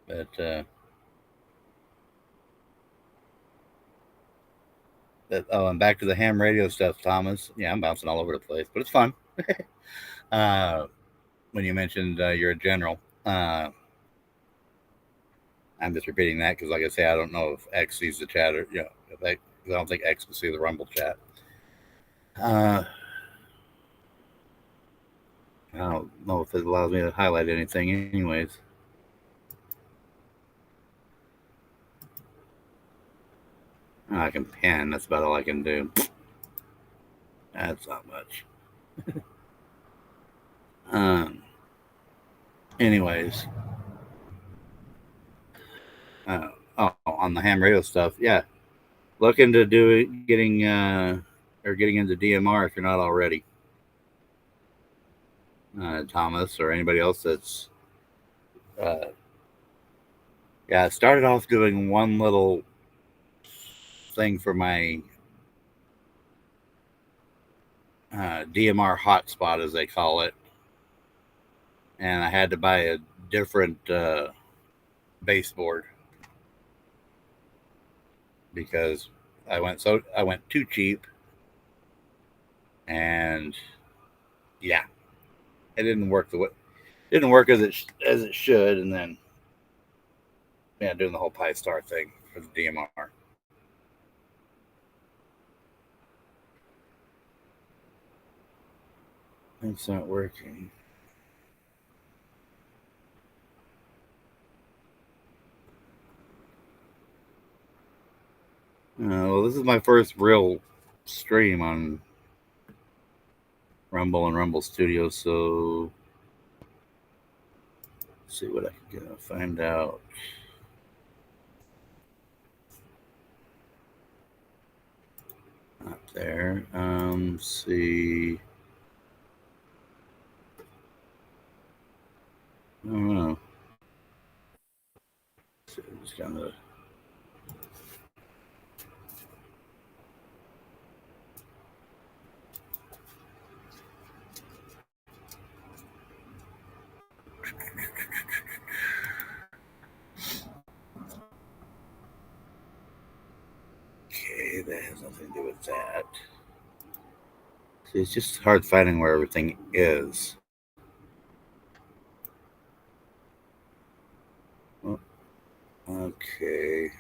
But and back to the ham radio stuff, Thomas. Yeah, I'm bouncing all over the place, but it's fun. When you mentioned you're a general, I'm just repeating that because, like I say, I don't know if X sees the chat or I don't think X will see the Rumble chat. I don't know if it allows me to highlight anything, anyways. I can pen. That's about all I can do. That's not much. Anyways. On the ham radio stuff, yeah. Look into getting into DMR if you're not already. Thomas or anybody else that's I started off doing one little thing for my DMR hotspot, as they call it, and I had to buy a different baseboard because I went too cheap, and yeah, it didn't work as it should, and then doing the whole Pi Star thing for the DMR. It's not working. Well, this is my first real stream on Rumble and Rumble Studio, so let's see what I can find out. Not there. See. I don't know. So just kind of. Okay, that has nothing to do with that. See, it's just hard finding where everything is. Oh, okay.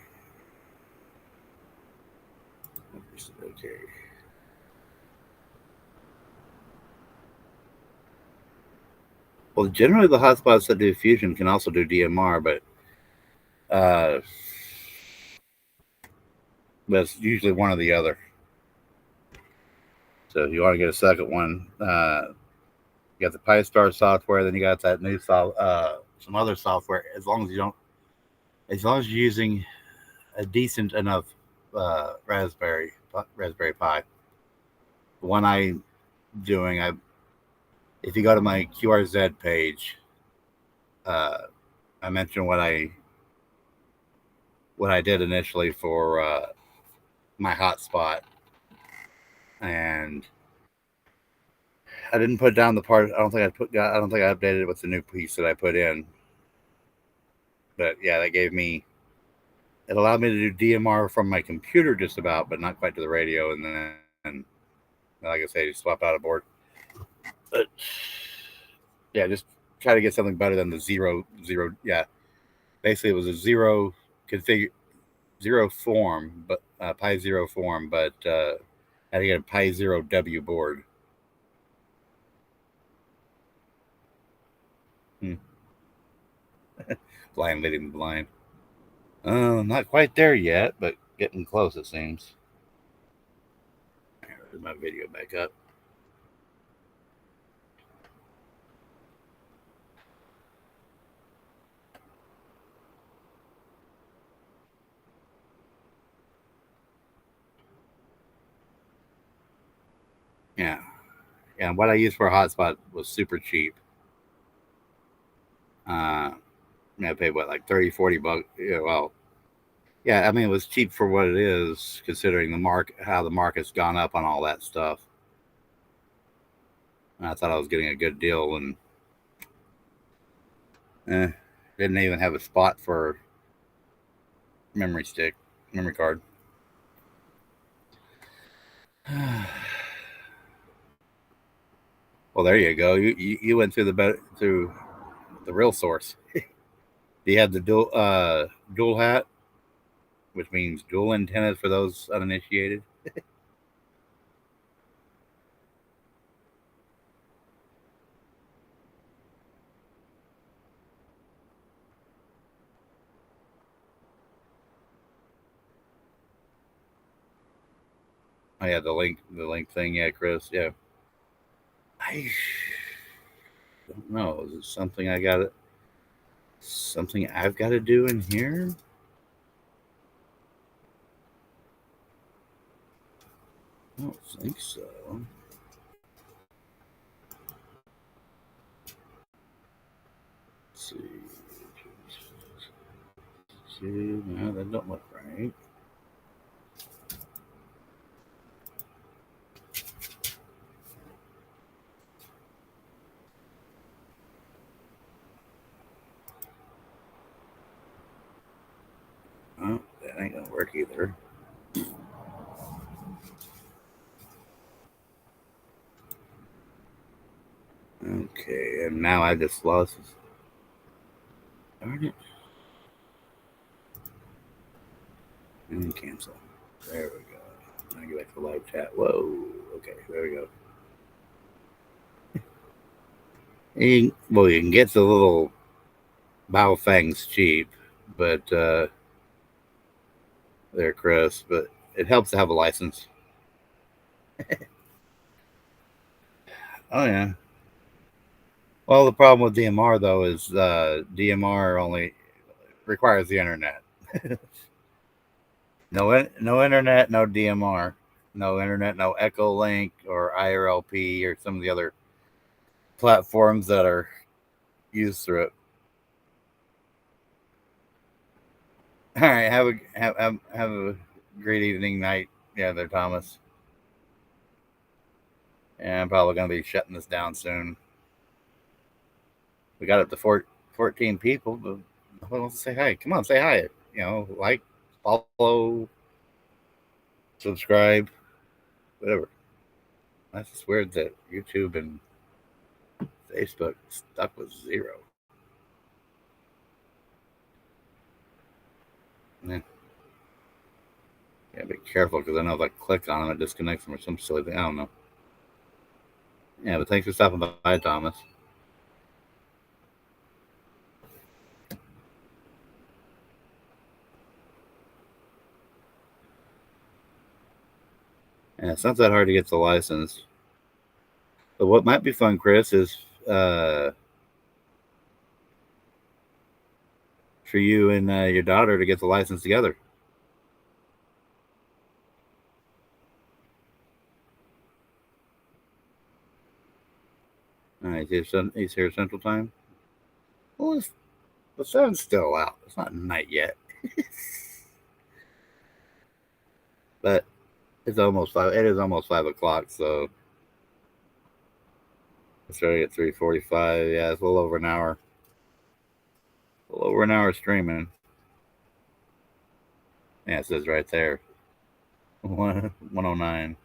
Okay. Well, generally the hotspots that do fusion can also do DMR, but it's usually one or the other. So if you want to get a second one, you got the Pi Star software, then you got that new some other software. As long as you're using a decent enough Raspberry Pi. The one I'm doing, if you go to my QRZ page, I mentioned what I did initially for my hotspot, and I didn't put down the part. I don't think I updated it with the new piece that I put in. But yeah, that gave me. It allowed me to do DMR from my computer just about, but not quite to the radio. And then, like I say, just swap out a board. But yeah, just try to get something better than the zero. Yeah, basically it was a zero form, but Pi Zero form, but I had to get a Pi Zero W board. Blind leading the blind. Not quite there yet, but getting close, it seems. There's my video back up. Yeah. And what I used for a hotspot was super cheap. I paid what, like 30, 40 bucks? Yeah, well, yeah, I mean, it was cheap for what it is, considering how the market's gone up on all that stuff. And I thought I was getting a good deal, and didn't even have a spot for memory card. Well, there you go. You went through the real source. You had the dual hat, which means dual antennas for those uninitiated. Oh yeah, the link thing. Yeah, Chris. Yeah. I don't know. Is it something I've got to do in here? I don't think so. Let's see. No, that don't look right. Oh, that ain't gonna work either. Okay, and now I just lost. Darn it. And cancel. There we go. Now get back to live chat. Whoa. Okay, there we go. You can get the little bow fangs cheap, but they're Chris. But it helps to have a license. Oh yeah. Well, the problem with DMR though is DMR only requires the internet. No internet, no DMR, no internet, no Echo Link or IRLP or some of the other platforms that are used through it. All right, have a great evening, night. Yeah, there, Thomas. And I'm probably gonna be shutting this down soon. We got up to 14 people, but who wants to say hi? Come on, say hi. Like, follow, subscribe, whatever. That's just weird that YouTube and Facebook stuck with 0. Yeah. Be careful because I know if I click on them, it disconnects them or some silly thing. I don't know. Yeah, but thanks for stopping by, Thomas. Yeah, it's not that hard to get the license. But what might be fun, Chris, is for you and your daughter to get the license together. All right, he's here Central Time. Well, the sun's still out. It's not night yet. But it's almost 5. It is almost 5 o'clock, so it's starting at 3:45. Yeah, it's a little over an hour. A little over an hour streaming. Yeah, it says right there. 109.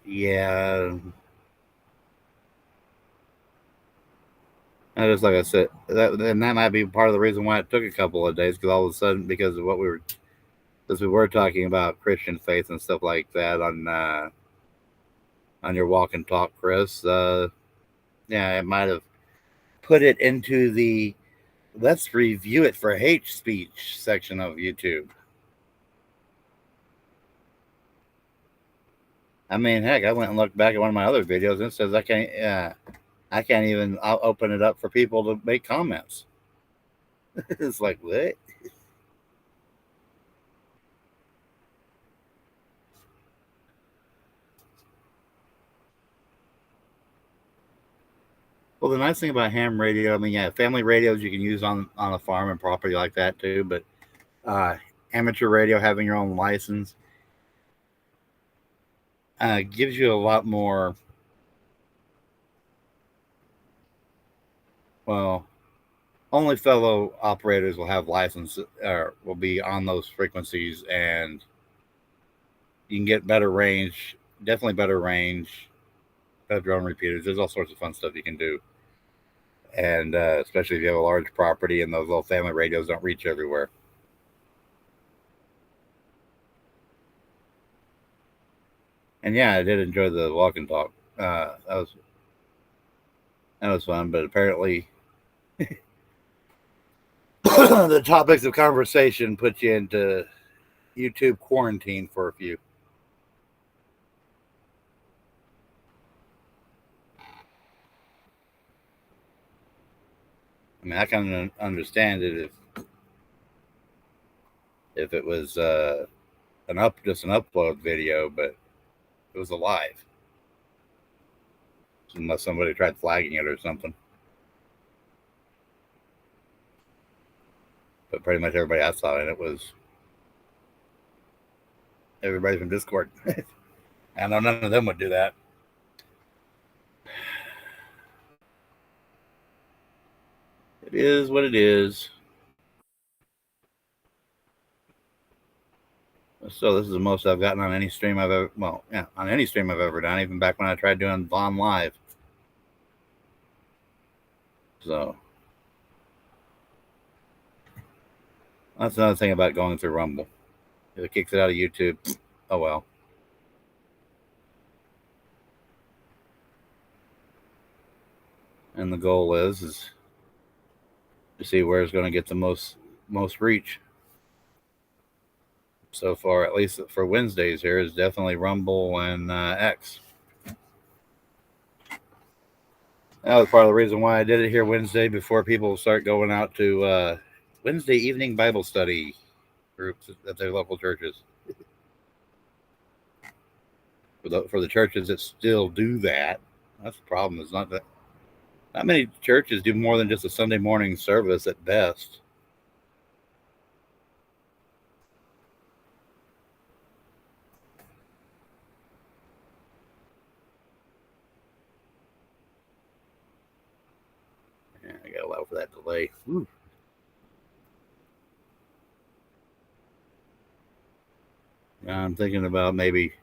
Yeah. And just like I said, that might be part of the reason why it took a couple of days, because all of a sudden, because of what we were Because we were talking about Christian faith and stuff like that on your walk and talk, Chris. Yeah, it might have put it into the let's review it for hate speech section of YouTube. I mean, heck, I went and looked back at one of my other videos and it says I can't even. I'll open it up for people to make comments. It's like what? Well, the nice thing about ham radio, I mean, yeah, family radios you can use on a farm and property like that too, but amateur radio, having your own license, gives you a lot more. Well, only fellow operators will have license or will be on those frequencies, and you can get better range, definitely better range, better drone repeaters. There's all sorts of fun stuff you can do. And especially if you have a large property and those little family radios don't reach everywhere. And yeah, I did enjoy the walk and talk. That was fun, but apparently the topics of conversation put you into YouTube quarantine for a few. I mean, I can understand it if it was just an upload video, but it was alive. Unless somebody tried flagging it or something. But pretty much everybody I saw in it was everybody from Discord. I know none of them would do that. It is what it is. So this is the most I've gotten on any stream I've ever, on any stream I've ever done, even back when I tried doing Vaughn Live. So that's another thing about going through Rumble. If it kicks it out of YouTube, oh well. And the goal is to see where it's going to get the most reach. So far, at least for Wednesdays here, is definitely Rumble and X. That was part of the reason why I did it here Wednesday before people start going out to Wednesday evening Bible study groups at their local churches. For the churches that still do that, that's the problem. It's not that many churches do more than just a Sunday morning service at best. Yeah, I gotta allow for that delay. Whew. I'm thinking about maybe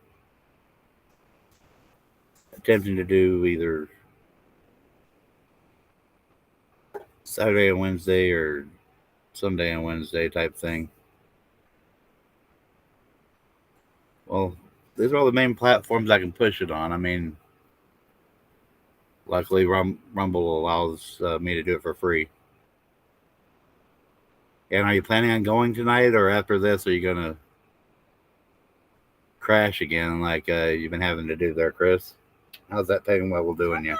attempting to do either Saturday and Wednesday or Sunday and Wednesday type thing. Well, these are all the main platforms I can push it on. I mean, luckily Rumble allows me to do it for free. And are you planning on going tonight, or after this, are you going to crash again like you've been having to do there, Chris? How's that pain level doing you?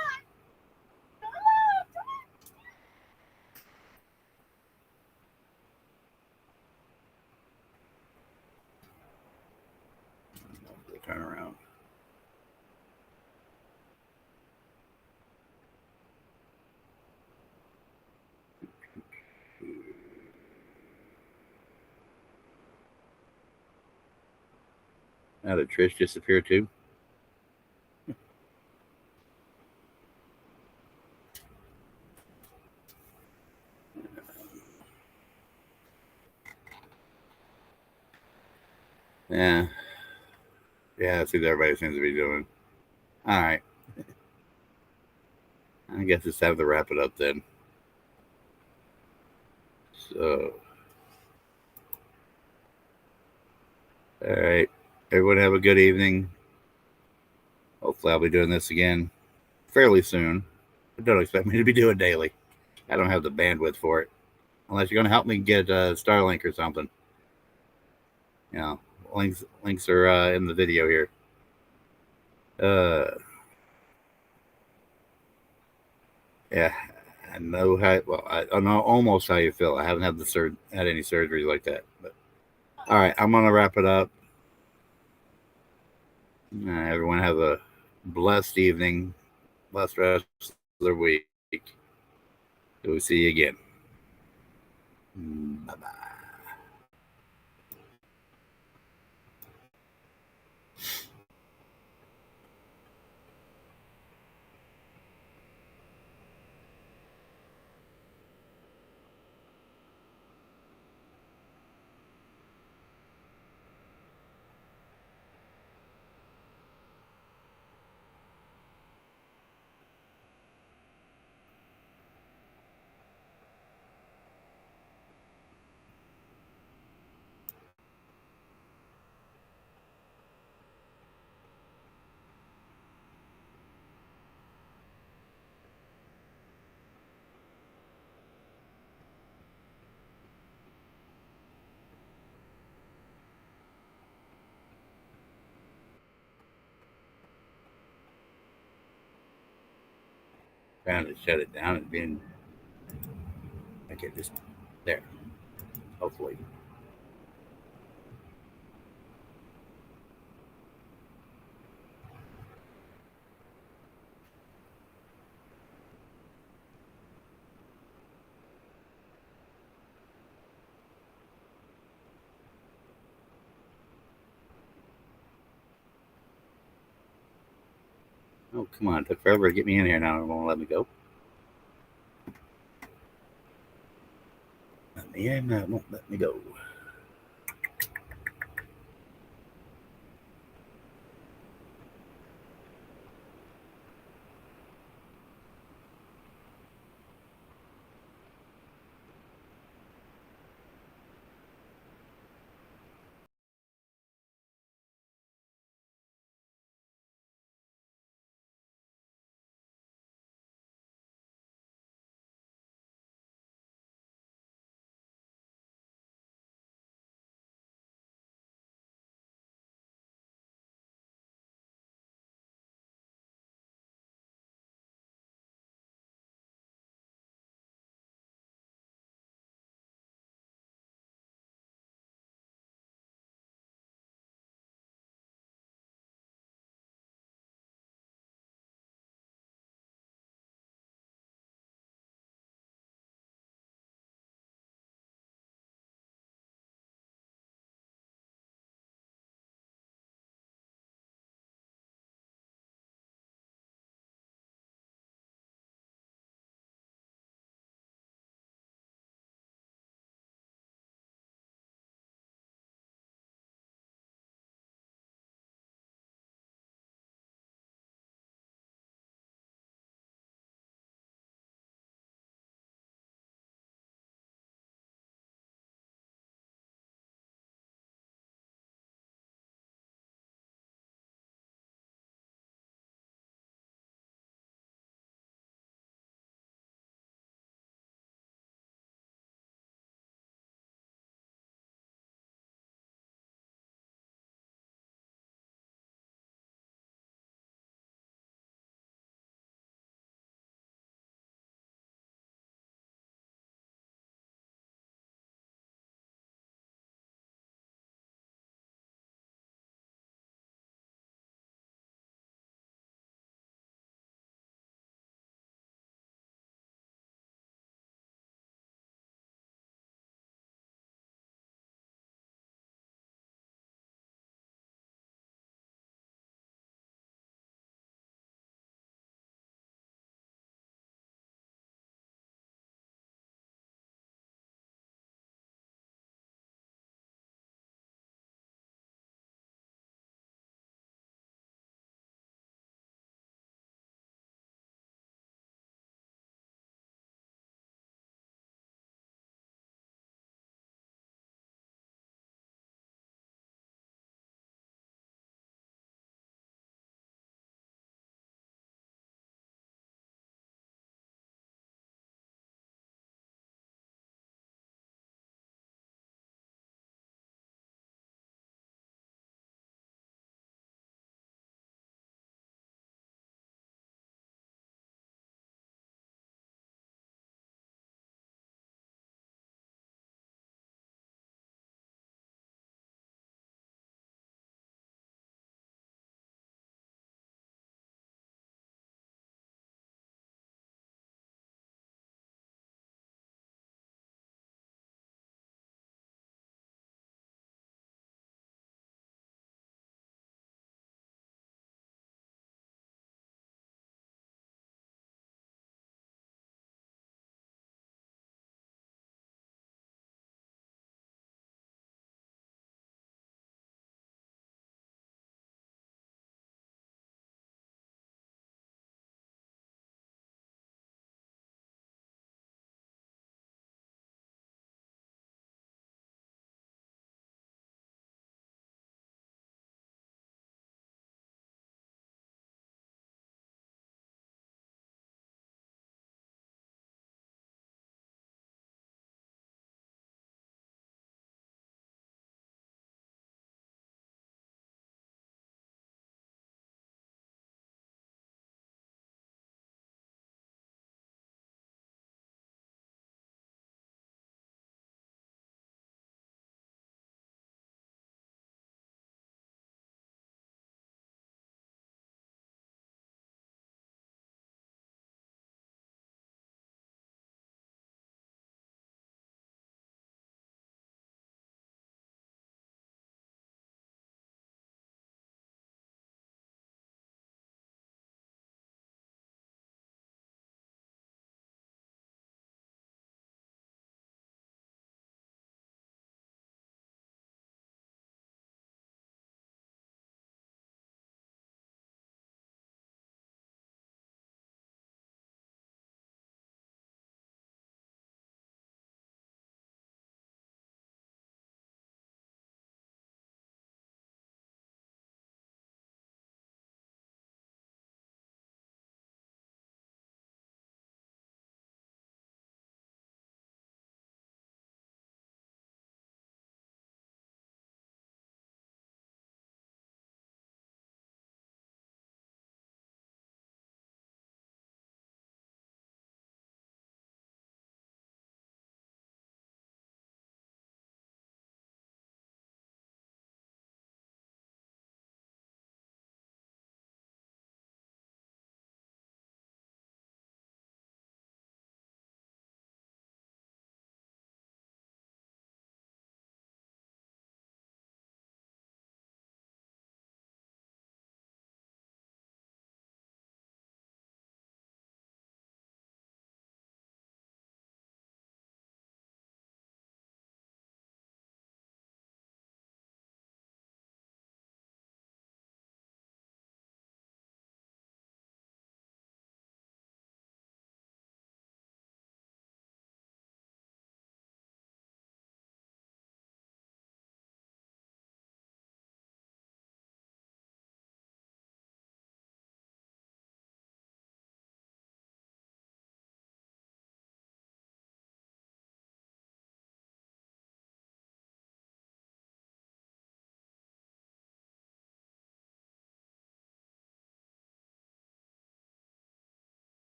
Turn around. Now did Trish disappear too? Yeah. Yeah, that's what everybody seems to be doing. All right. I guess it's time to wrap it up then. So, All right. Everyone have a good evening. Hopefully I'll be doing this again fairly soon. But don't expect me to be doing daily. I don't have the bandwidth for it. Unless you're going to help me get Starlink or something. You know, links are in the video here. Yeah, I know how. Well, I know almost how you feel. I haven't had had any surgeries like that. But all right, I'm gonna wrap it up. Everyone have a blessed evening, blessed rest of the week. We'll see you again. Bye bye. Trying to shut it down and being. Okay, just there. Hopefully. Oh, come on. It took forever to get me in here now. It won't let me go. Let me in. It won't let me go.